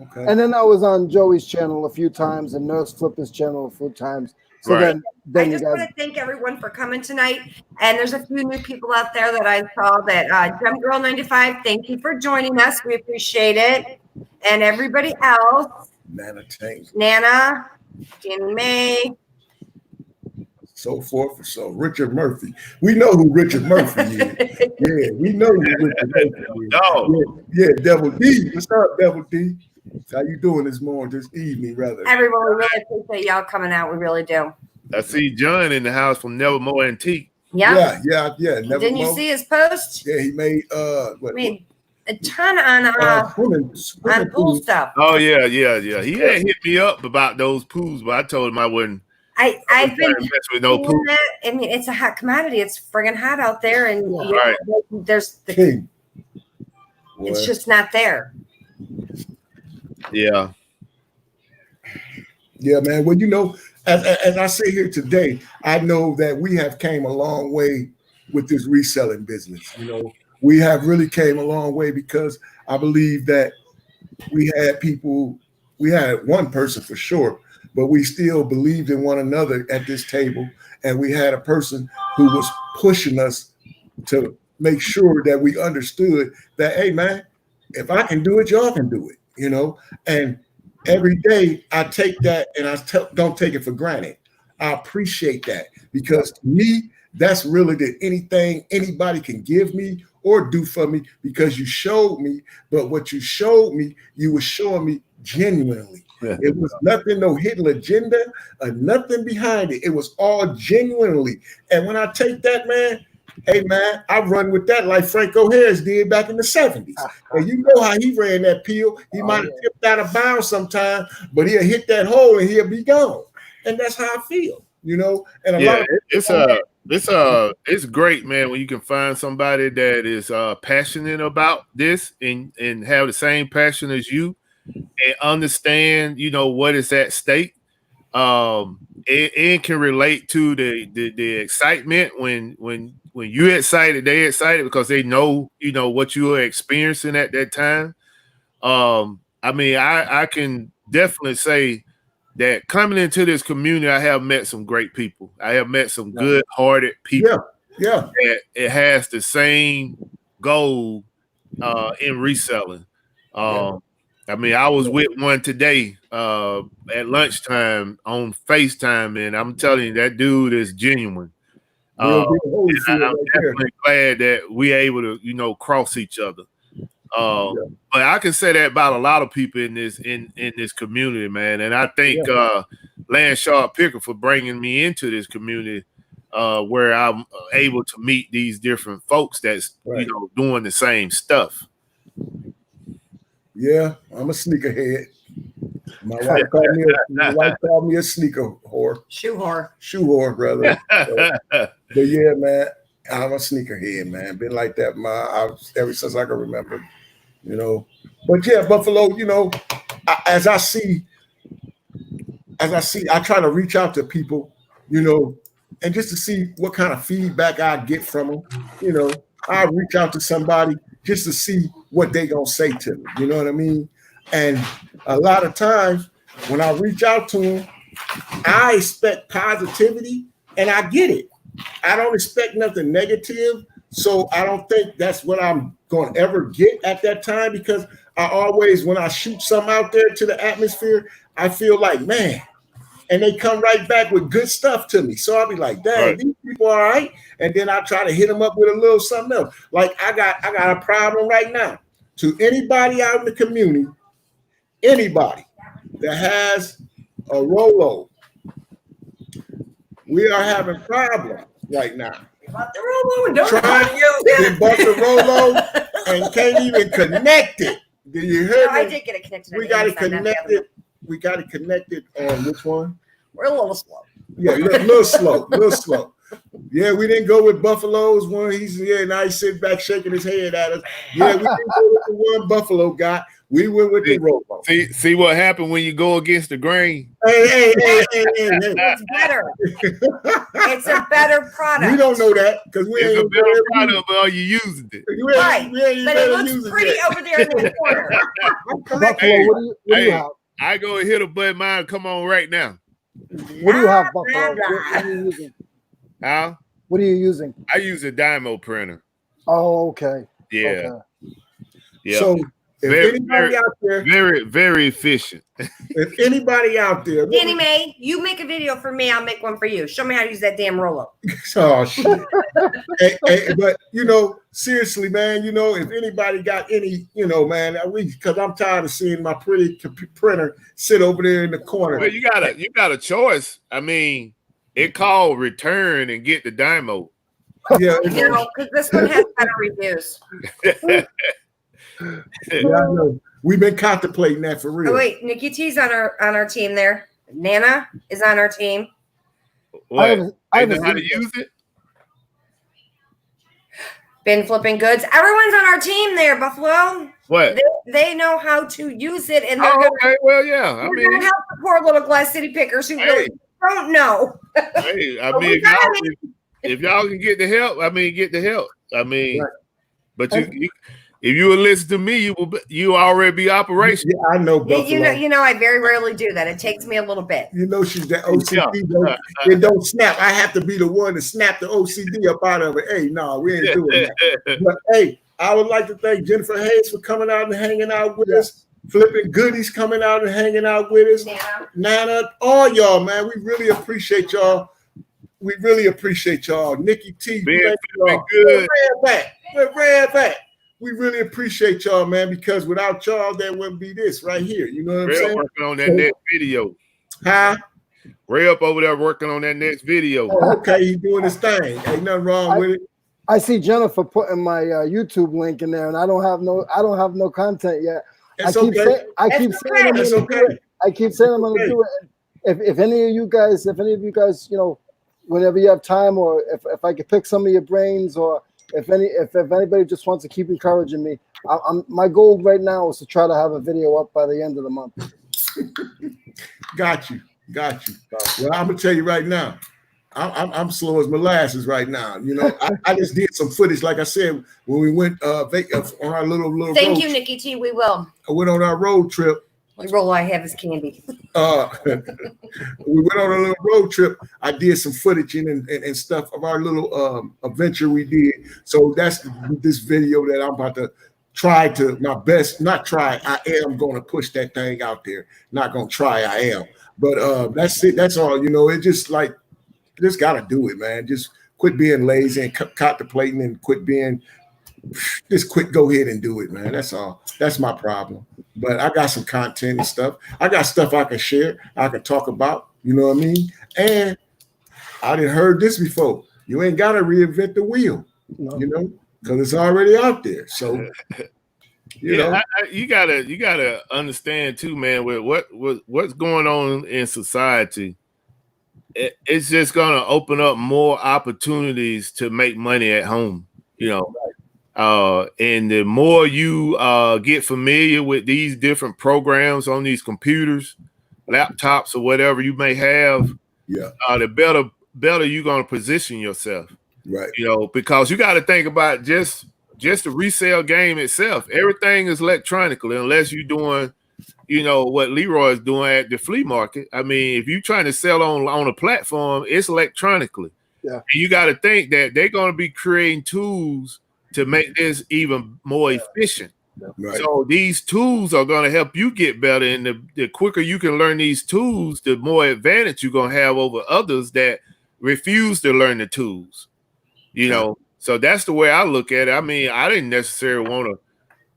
Okay. And then I was on Joey's channel a few times and Nurse Flipper's channel a few times. So Right. then I just want to thank everyone for coming tonight. And there's a few new people out there that I saw that Gem Girl 95, thank you for joining us. We appreciate it. And everybody else, Nana, Jen May, so forth. So Richard Murphy. We know who Richard Murphy is. Yeah, we know who Richard Murphy is. Oh. Yeah, Devil D. What's up, Devil D? How you doing this evening, rather? Everyone, we really appreciate y'all coming out. We really do. I see John in the house from Nevermore Antique. Yeah. Nevermore. Didn't you see his post? Yeah, he made a ton on pool stuff. Oh yeah. He had hit me up about those pools, but I told him I wouldn't. I've been mess with no pool. I mean, it's a hot commodity. It's friggin' hot out there, and Right. there's the King. It's just not there. Yeah. Yeah, man. Well, you know, as I sit here today, I know that we have came a long way with this reselling business. You know, we have really came a long way because I believe that we had one person for sure, but we still believed in one another at this table. And we had a person who was pushing us to make sure that we understood that, hey, man, if I can do it, y'all can do it, you know? And every day I take that and I don't take it for granted. I appreciate that because to me, that's really anything anybody can give me or do for me because you showed me, but what you showed me, you were showing me genuinely. Yeah. It was nothing, no hidden agenda or nothing behind it. It was all genuinely. And when I take that, man, hey, man, I run with that like Franco Harris did back in the 70s. And you know how he ran that peel. He might have tipped out of bounds sometime, but he'll hit that hole and he'll be gone. And that's how I feel, you know? And a lot of it's great, man, when you can find somebody that is passionate about this and have the same passion as you and understand, you know, what is at stake. It can relate to the excitement when you're excited, they're excited because they know, you know, what you are experiencing at that time. I mean, I can definitely say that coming into this community, I have met some great people. I have met some good-hearted people. Yeah. That it has the same goal in reselling. I mean, I was with one today at lunchtime on FaceTime, and I'm telling you, that dude is genuine. Real deal And I'm right there. definitely glad that we're able to, you know, cross each other. But I can say that about a lot of people in this community, man. And I thank Landsharp Picker for bringing me into this community where I'm able to meet these different folks that's you know doing the same stuff. Yeah, I'm a sneakerhead. My wife called me a sneaker whore. Shoe whore, brother. But yeah, man, I'm a sneakerhead, man. Been like that, ever since I can remember, you know. But yeah, Buffalo, you know, as I see, I try to reach out to people, you know, and just to see what kind of feedback I get from them. You know, I reach out to somebody just to see what they gonna say to me. You know what I mean? And a lot of times when I reach out to them, I expect positivity, and I get it. I don't expect nothing negative, so I don't think that's what I'm going to ever get at that time, because I always, when I shoot something out there to the atmosphere, I feel like, man, and they come right back with good stuff to me. So I'll be like, dang, these people all right. And then I try to hit them up with a little something else. Like I got a problem right now. To anybody out in the community, anybody that has a Rolo, we are having problems right now. Bought the Rolo and don't trying to use it. Bought the Rolo and can't even connect it. Do you hear me? I did get it connected. We got it connected. We got it connected on which one? We're a little slow. Yeah, little slow. Yeah, we didn't go with Buffalo's one. Now he's sitting back shaking his head at us. Yeah, we didn't go with the one Buffalo got. We went with the Rolo. See what happened when you go against the grain? Hey. It's better. It's a better product. We don't know that because we ain't a better product, but are you using it? Right. But it looks pretty over there in the corner. Buffalo, what do you have? I go and hit a button. Mine come on right now. What do you have, Buffalo? What are you using? Huh? What are you using? I use a Dymo printer. Oh, okay. Yeah. Okay. Yeah. So if anybody out there, very efficient. If anybody out there, Danny Mae, you make a video for me, I'll make one for you. Show me how to use that damn Rolo. Oh shit! But you know, seriously, man, you know, if anybody got any, you know, man, because I'm tired of seeing my pretty printer sit over there in the corner. Well, you got a choice. I mean, it called return and get the Dymo. Yeah, you know, because this one has better reviews. Yeah, I know. We've been contemplating that for real. Oh, wait, Nikki T's on our team there. Nana is on our team. What? I know how to use it. Been flipping goods. Everyone's on our team there, Buffalo. What? They know how to use it, and they're gonna help the poor little Glass City pickers who really don't know. Hey, I mean, if y'all can get the help, get the help. But if you would listen to me, you already be operational. Yeah, I know. Buffalo. You know, I very rarely do that. It takes me a little bit. You know, she's that OCD. It don't snap. I have to be the one to snap the OCD up out of it. Hey, no, we ain't doing that. But hey, I would like to thank Jennifer Hayes for coming out and hanging out with us. Flipping Goodies coming out and hanging out with us. Nana, all y'all, man. We really appreciate y'all. Nikki T, being good. We're ran back. We really appreciate y'all, man, because without y'all, there wouldn't be this right here. You know what I'm saying? Working on that next video. Huh? Ray up over there working on that next video. Oh, okay, he's doing his thing. Ain't nothing wrong with it. I see Jennifer putting my YouTube link in there, and I don't have no content yet. I keep saying I'm going to do it. I keep saying I'm going to do it. If any of you guys, you know, whenever you have time, or if I could pick some of your brains, or if anybody just wants to keep encouraging me, my goal right now is to try to have a video up by the end of the month. Got you. Well, I'm gonna tell you right now, I'm slow as molasses right now. You know, I just did some footage, like I said, when we went on our little. Thank you, Nikki T. We will. I went on our road trip. The roll I have is candy. We went on a little road trip. I did some footage and stuff of our little adventure we did. So that's this video that I'm about to try to my best, not try. I am going to push that thing out there. Not going to try. I am. But that's it. That's all. It just like just got to do it, man. Just quit being lazy and contemplating and quit being. Just quit. Go ahead and do it, man. That's all. That's my problem. But I got some content and stuff. I got stuff I can share. I can talk about. You know what I mean? And I didn't heard this before. You ain't got to reinvent the wheel. No. Because it's already out there. So, you gotta understand too, man. With what's going on in society, it's just gonna open up more opportunities to make money at home. And the more you get familiar with these different programs on these computers, laptops, or whatever you may have, the better you're gonna position yourself. Right. Because you got to think about just the resale game itself. Everything is electronically, unless you're doing, what Leroy is doing at the flea market. I mean, if you're trying to sell on a platform, it's electronically. Yeah. And you got to think that they're going to be creating tools to make this even more efficient. Right. So these tools are going to help you get better. And the quicker you can learn these tools, the more advantage you're going to have over others that refuse to learn the tools. So that's the way I look at it. I mean, I didn't necessarily want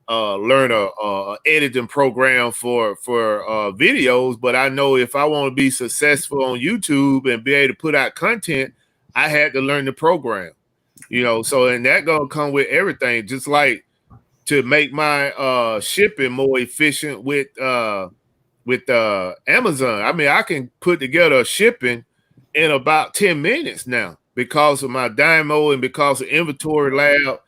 to learn a editing program for videos, but I know if I want to be successful on YouTube and be able to put out content, I had to learn the program. So and that gonna come with everything, just like to make my shipping more efficient with Amazon. I mean, I can put together a shipping in about 10 minutes now. Because of my Dymo and because of Inventory Lab,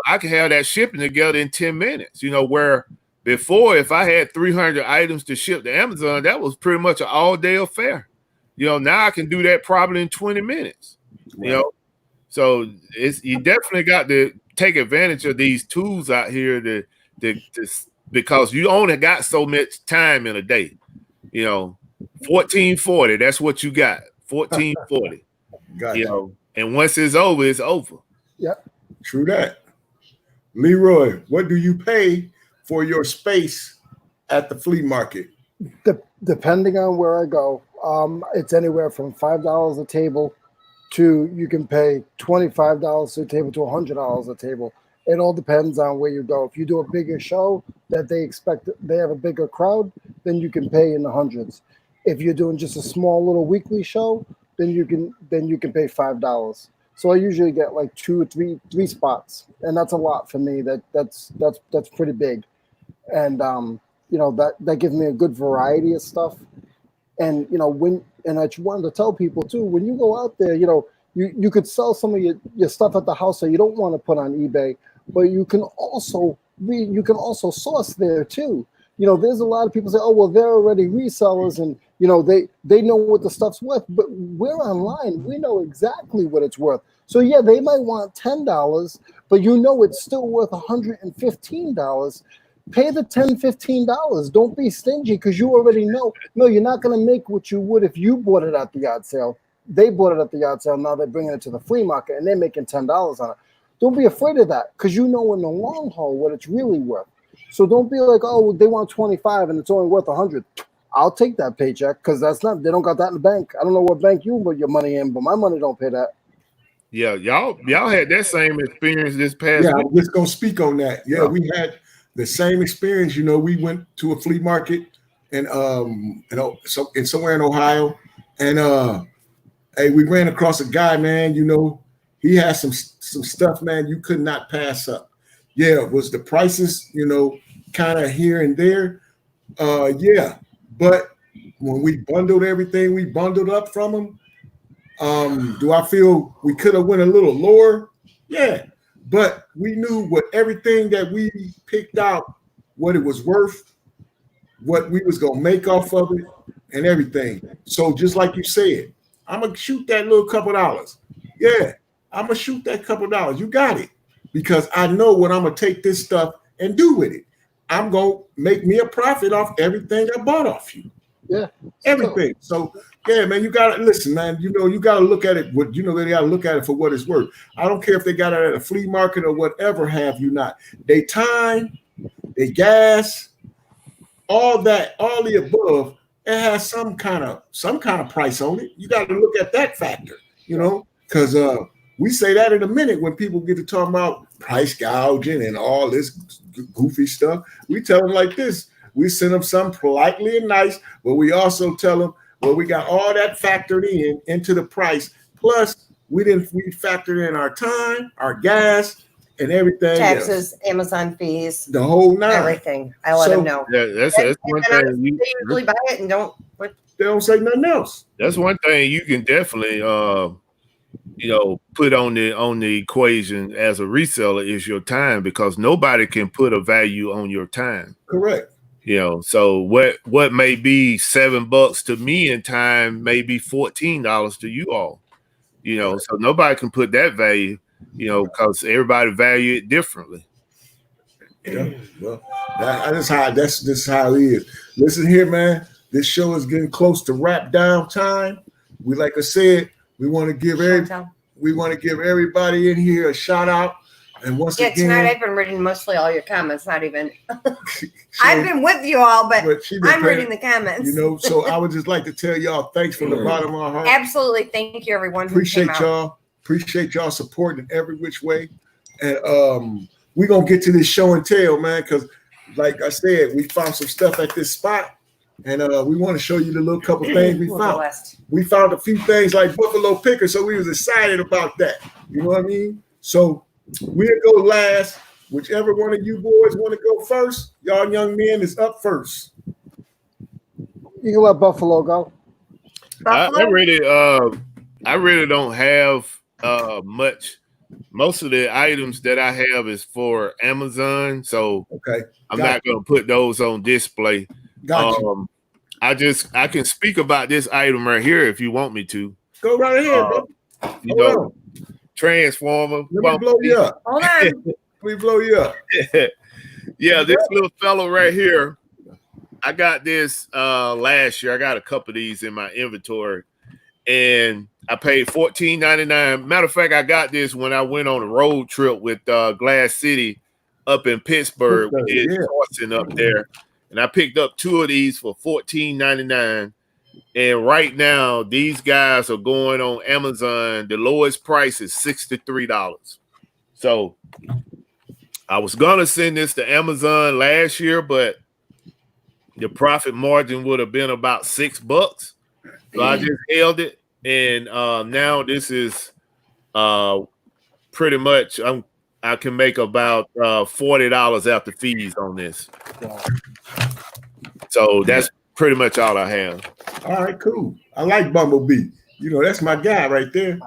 I can have that shipping together in 10 minutes, where before, if I had 300 items to ship to Amazon, that was pretty much an all-day affair. Now I can do that probably in 20 minutes, So you definitely got to take advantage of these tools out here to because you only got so much time in a day, 1440, that's what you got, 1440. Gotcha. And once it's over, it's over. Yeah. True that. Leroy, what do you pay for your space at the flea market? Depending on where I go, it's anywhere from $5 a table to you can pay $25 a table to $100 a table. It all depends on where you go. If you do a bigger show that they have a bigger crowd, then you can pay in the hundreds. If you're doing just a small little weekly show, then you can pay $5. So I usually get like 2 or 3 spots, and that's a lot for me. That's pretty big, and that gives me a good variety of stuff. And I wanted to tell people too, when you go out there, you could sell some of your stuff at the house that you don't want to put on eBay, but you can also source there too. There's a lot of people say, oh, well, they're already resellers and, they know what the stuff's worth, but we're online. We know exactly what it's worth. So yeah, they might want $10, but it's still worth $115. Pay the $10, $15. Don't be stingy because you already know. No, you're not going to make what you would if you bought it at the yard sale. They bought it at the yard sale. Now they're bringing it to the flea market and they're making $10 on it. Don't be afraid of that because in the long haul what it's really worth. So don't be like, oh, they want 25 and it's only worth 100. I'll take that paycheck because they don't got that in the bank. I don't know what bank you put your money in, but my money don't pay that. Yeah, y'all had that same experience this past week. I'm just gonna speak on that. Yeah, we had the same experience. We went to a flea market and somewhere in Ohio, and we ran across a guy, man. He had some stuff, man, you could not pass up. Yeah, was the prices, kind of here and there. Yeah, but when we bundled everything we bundled up from him, do I feel we could have went a little lower? Yeah, but we knew what everything that we picked out, what it was worth, what we was gonna make off of it, and everything. So just like you said, I'm gonna shoot that little couple dollars. Yeah, I'm gonna shoot that couple dollars. You got it, because I know what I'm gonna take this stuff and do with it. I'm gonna make me a profit off everything I bought off you. Yeah. everything. So yeah, man, you gotta listen, man. You gotta look at it. They gotta look at it for what it's worth. I don't care if they got it at a flea market or whatever. Have you not? They time, they gas, all that, all the above. It has some kind of price on it. You got to look at that factor, because we say that in a minute when people get to talk about price gouging and all this goofy stuff. We tell them like this. We send them something politely and nice, but we also tell them, well, we got all that factored into the price. Plus, we factored in our time, our gas, and everything taxes, else. Amazon fees, the whole nine. Everything. I let them know. Yeah, that's one thing. They usually buy it and they don't say nothing else. That's one thing you can definitely put on the equation as a reseller is your time, because nobody can put a value on your time. Correct. So what may be $7 to me in time may be $14 to you all. So nobody can put that value, because everybody value it differently. Yeah, well, that's how it is. Listen here, man. This show is getting close to wrap down time. Like I said, we want to give everybody in here a shout out. And once again, tonight I've been reading mostly all your comments. Not even I've been with you all, but I'm reading the comments. So I would just like to tell y'all thanks from the bottom of our heart. Absolutely, thank you, everyone. Appreciate y'all supporting every which way, and we're gonna get to this show and tell, man, because like I said, we found some stuff at this spot, and we want to show you the little couple things we found. We found a few things like buffalo picker, so we was excited about that. You know what I mean? So we'll go last. Whichever one of you boys want to go first, y'all young men is up first. You can let Buffalo go. I really don't have much. Most of the items that I have is for Amazon, so I'm not going to put those on display. Gotcha. I can speak about this item right here if you want me to. Go right ahead, bro. Transformer. Let me blow you up. Hold on. Let me blow you up. Yeah, this little fellow right here. I got this last year. I got a couple of these in my inventory, and I paid $14.99. Matter of fact, I got this when I went on a road trip with Glass City up in Pittsburgh. We did sourcing up there, and I picked up two of these for $14.99. And right now, these guys are going on Amazon. The lowest price is $63. So I was gonna send this to Amazon last year, but the profit margin would have been about $6. So I just held it. And now this is pretty much I can make about $40 after fees on this. So that's pretty much all I have. All right, cool. I like Bumblebee. That's my guy right there.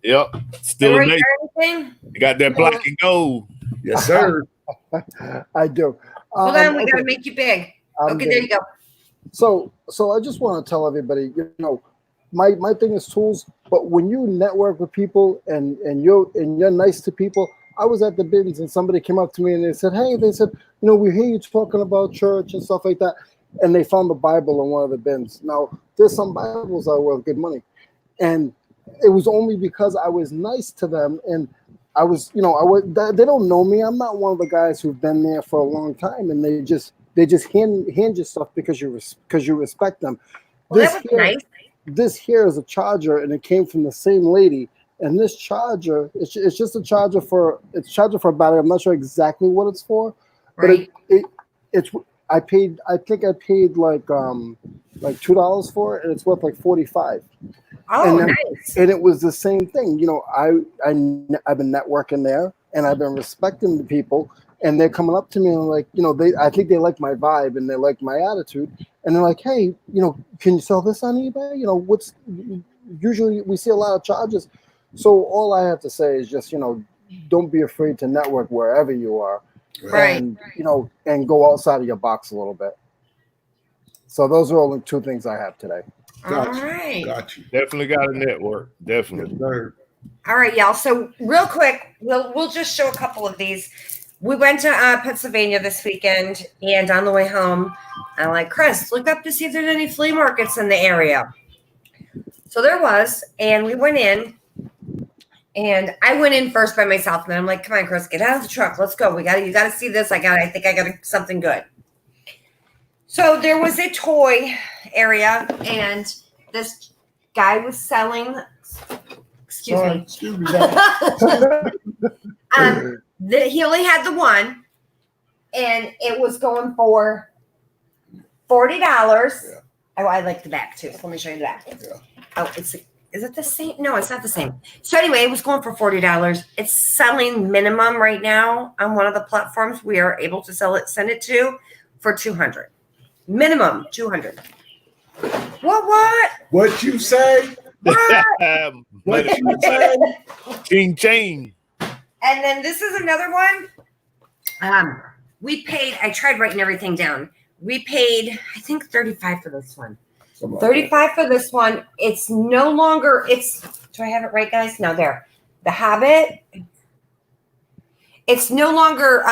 Yep. Still amazing. You got that black and gold. Yes, sir. I do. Hold on, we gotta make you big. Okay, there you go. So I just want to tell everybody, my thing is tools, but when you network with people and you're nice to people. I was at the bins and somebody came up to me and they said, we hear you talking about church and stuff like that. And they found the Bible in one of the bins. Now, there's some Bibles that are worth good money. And it was only because I was nice to them. And I was, they don't know me. I'm not one of the guys who've been there for a long time. And they just hand you stuff because you respect them. Well, that was nice. This here is a charger, and it came from the same lady. And this charger, it's just a charger for a battery. I'm not sure exactly what it's for, but it's. I think I paid like $2 for it, and it's worth like $45. Oh, nice! And it was the same thing. I've been networking there, and I've been respecting the people, and they're coming up to me and like, I think they like my vibe and they like my attitude, and they're like, hey, can you sell this on eBay? Usually we see a lot of charges. So all I have to say is just, don't be afraid to network wherever you are. Right. And, and go outside of your box a little bit. So those are all the two things I have today. All right. Got you. Definitely got a network. Definitely. All right, y'all. So real quick, we'll just show a couple of these. we went to Pennsylvania this weekend, and on the way home, I'm like, Chris, look up to see if there's any flea markets in the area. So there was, and we went in, and I went in first by myself, and I'm like, come on, Chris, get out of the truck. Let's go. You got to see this. I think I got something good. So there was a toy area, and this guy was selling, excuse me. He only had the one, and it was going for $40. Yeah. Oh, I like the back too. So let me show you the back. Yeah. Oh, is it the same? No, it's not the same. So anyway, it was going for $40. It's selling minimum right now on one of the platforms we are able to send it to for $200. Minimum $200. What? What you say? What? What you say? Ching ching. And then this is another one. We paid, I tried writing everything down. We paid, I think, $35 for this one. $35 for this one. It's no longer, do I have it right, guys? No, there. The Hobbit. It's no longer,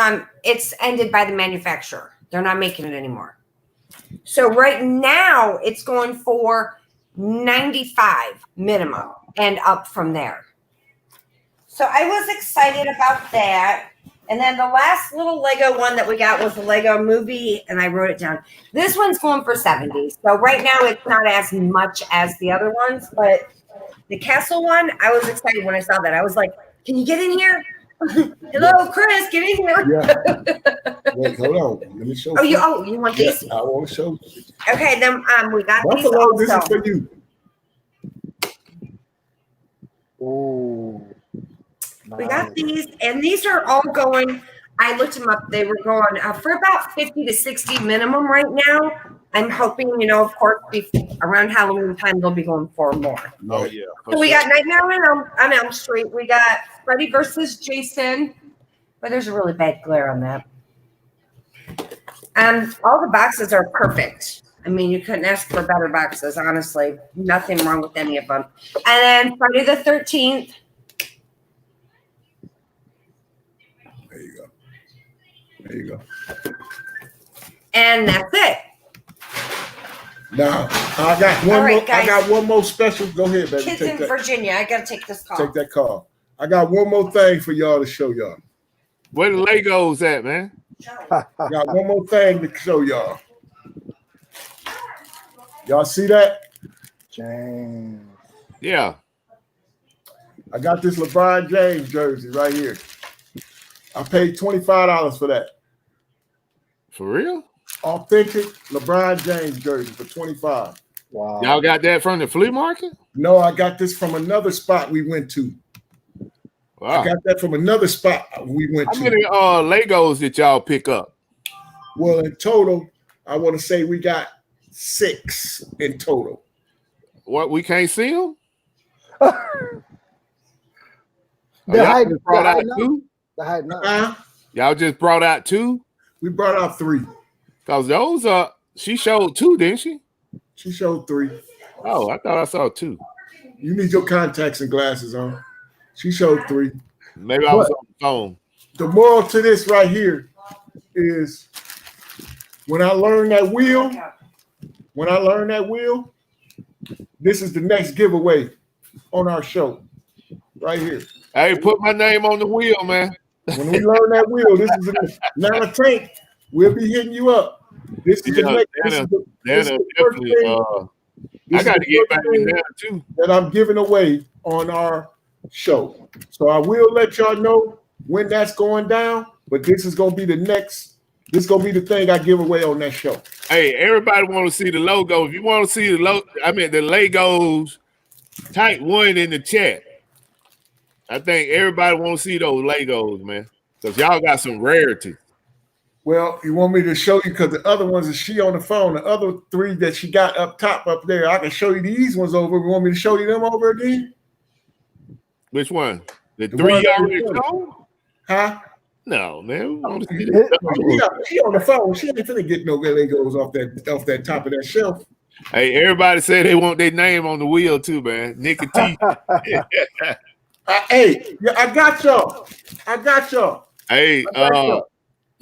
it's ended by the manufacturer. They're not making it anymore. So right now it's going for $95 minimum and up from there. So I was excited about that. And then the last little Lego one that we got was the Lego Movie, and I wrote it down. This one's going for $70. So right now it's not as much as the other ones, but the castle one, I was excited when I saw that. I was like, can you get in here? Hello, Chris, get in here. Yeah. Wait, hold on. Let me show you. You want these? I want to show you. Okay, then we got Buffalo, these also. This is for you. Oh. We got these, and these are all going. I looked them up. They were going for about 50 to 60 minimum right now. I'm hoping, of course, around Halloween time, they'll be going for more. Oh, yeah. So we got Nightmare on Elm Street. We got Freddy versus Jason, but there's a really bad glare on that. All the boxes are perfect. I mean, you couldn't ask for better boxes, honestly. Nothing wrong with any of them. And then Friday the 13th. There you go. And that's it. Now, I got one more. Guys. I got one more special. Go ahead, baby. Kids in Virginia. I gotta take this call. Take that call. I got one more thing for y'all to show y'all. Where the Legos at, man? I got one more thing to show y'all. Y'all see that? James. Yeah. I got this LeBron James jersey right here. I paid $25 for that. For real? Authentic LeBron James jersey for $25. Wow. Y'all got that from the flea market? No, I got this from another spot we went to. Wow. I got that from another spot we went to. How many Legos did y'all pick up? Well, in total, I want to say we got 6 in total. What, we can't see them? Y'all just brought out 2? We brought out 3. Because those she showed 2, didn't she? She showed 3. Oh, I thought I saw 2. You need your contacts and glasses on. She showed 3. Maybe I was on the phone. The moral to this right here is when I learned that wheel, this is the next giveaway on our show. Right here. Hey, put my name on the wheel, man. When we learn that wheel, this is now a tank. We'll be hitting you up. This is the first thing. I got to get back in there too. That I'm giving away on our show. So I will let y'all know when that's going down. But this is gonna be the next. This is gonna be the thing I give away on that show. Hey, everybody want to see the logo. If you want to see the the Legos, type 1 in the chat. I think everybody want to see those Legos, man, because y'all got some rarity. Well, you want me to show you because the other ones is she on the phone. The other 3 that she got up top up there, I can show you these ones over. You want me to show you them over again? Which one? The 3 you already shown? Huh? No, man. She on the phone. She ain't finna get no Legos off that top of that shelf. Hey, everybody said they want their name on the wheel too, man. Nick and T. Hey, I got y'all. Hey,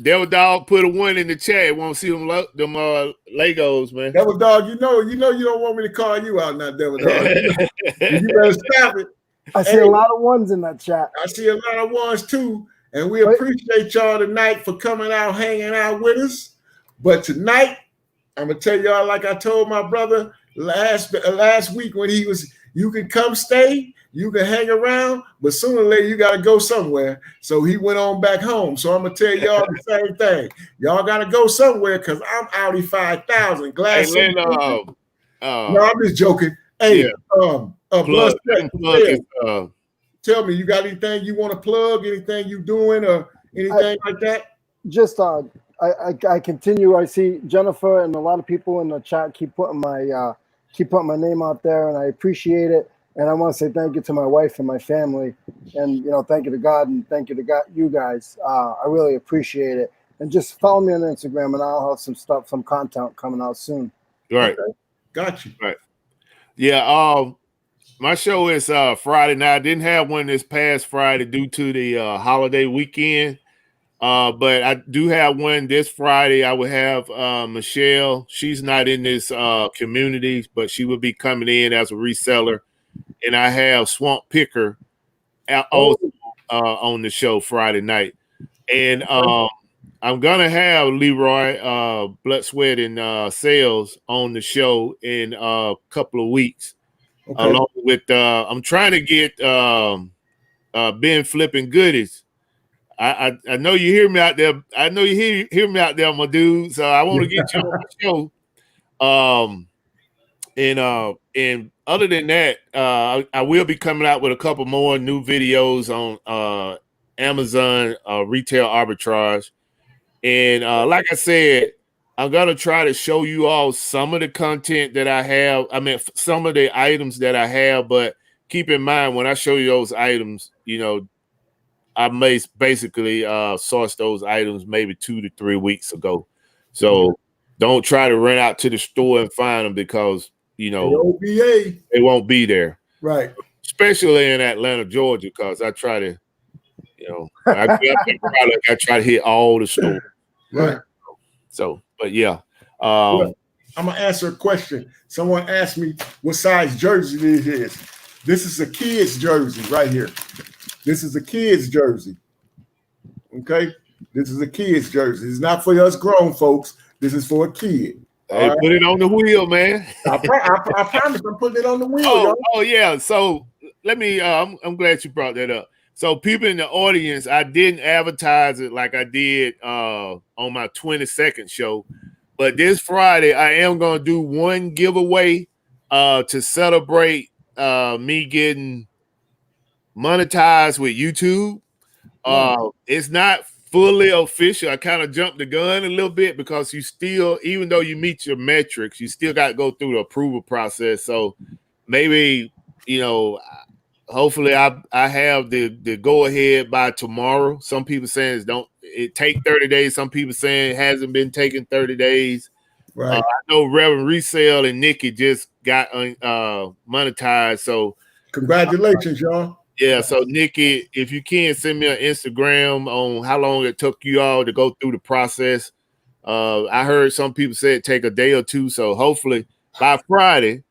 Devil Dog put a 1 in the chat. Want to see them Legos, man. Devil Dog, you know you don't want me to call you out now, Devil Dog. You better stop it. I see a lot of ones in that chat. I see a lot of ones too. And we appreciate y'all tonight for coming out, hanging out with us. But tonight, I'm gonna tell y'all, like I told my brother last week when he was, you can come stay, you can hang around, but sooner or later you gotta go somewhere. So he went on back home. So I'm gonna tell y'all the same thing. Y'all gotta go somewhere because I'm Audi 5000. Glass. Hey, no, I'm just joking. Hey, plug, tell me, you got anything you want to plug? Anything you doing or anything like that? Just I continue. I see Jennifer and a lot of people in the chat keep putting my name out there, and I appreciate it. And I want to say thank you to my wife and my family, and thank you to God and thank you to God, you guys. I really appreciate it. And just follow me on Instagram, and I'll have some content coming out soon. Right, okay. Got you. Right. Yeah. My show is Friday night. I didn't have one this past Friday due to the holiday weekend. But I do have one this Friday. I will have Michelle. She's not in this community, but she will be coming in as a reseller. And I have Swamp Picker also on the show Friday night. And I'm gonna have Leroy Blood, Sweat, and Sales on the show in a couple of weeks. Okay. Along with I'm trying to get Ben Flipping Goodies. I know you hear me out there. I know you hear me out there, my dude. So I want to get you on the show. And other than that, I will be coming out with a couple more new videos on Amazon retail arbitrage. And like I said, I'm gonna try to show you all some of the content that I have. I mean, some of the items that I have, but keep in mind when I show you those items, I may basically source those items maybe 2 to 3 weeks ago. So don't try to run out to the store and find them because, they won't be there. Right. Especially in Atlanta, Georgia, because I try to, I try to hit all the stores. Right. So, but yeah. I'm going to answer a question. Someone asked me what size jersey this is. This is a kid's jersey right here. This is a kid's jersey. Okay? This is a kid's jersey. It's not for us grown folks. This is for a kid. Hey, right? Put it on the wheel, man. I promise I'm putting it on the wheel. Oh yeah. So let me I'm glad you brought that up. So people in the audience, I didn't advertise it like I did on my 22nd show. But this Friday, I am going to do one giveaway to celebrate me getting monetized with YouTube. It's not fully official. I kind of jumped the gun a little bit because you still, even though you meet your metrics, you still got to go through the approval process. So maybe, hopefully I have the go ahead by tomorrow. Some people saying it take 30 days. Some people saying it hasn't been taking 30 days. Right. I know Reverend Resale and Nikki just got monetized. So congratulations, y'all. Yeah. So Nikki, if you can send me an Instagram on how long it took you all to go through the process. I heard some people say it take a day or two. So hopefully by Friday,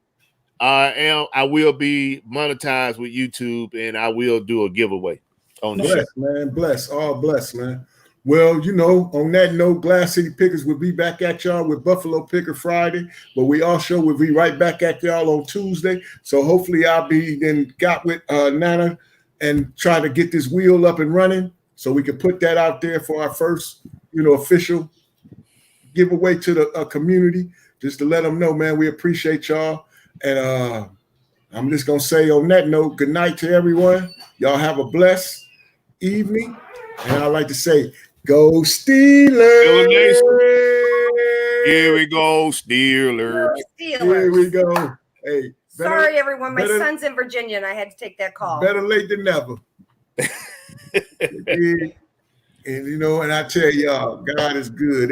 I will be monetized with YouTube, and I will do a giveaway on the show. Man, all blessed, man. Well, on that note, Glass City Pickers will be back at y'all with Buffalo Picker Friday, but we also will be right back at y'all on Tuesday. So hopefully I'll be then got with Nana and try to get this wheel up and running so we can put that out there for our first, official giveaway to the community, just to let them know, man, we appreciate y'all. And I'm just going to say on that note, good night to everyone. Y'all have a blessed evening. And I'd like to say, go Steelers. Here we go, Steelers. Here we go. Hey, sorry, everyone. My son's in Virginia, and I had to take that call. Better late than never. And I tell y'all, God is good.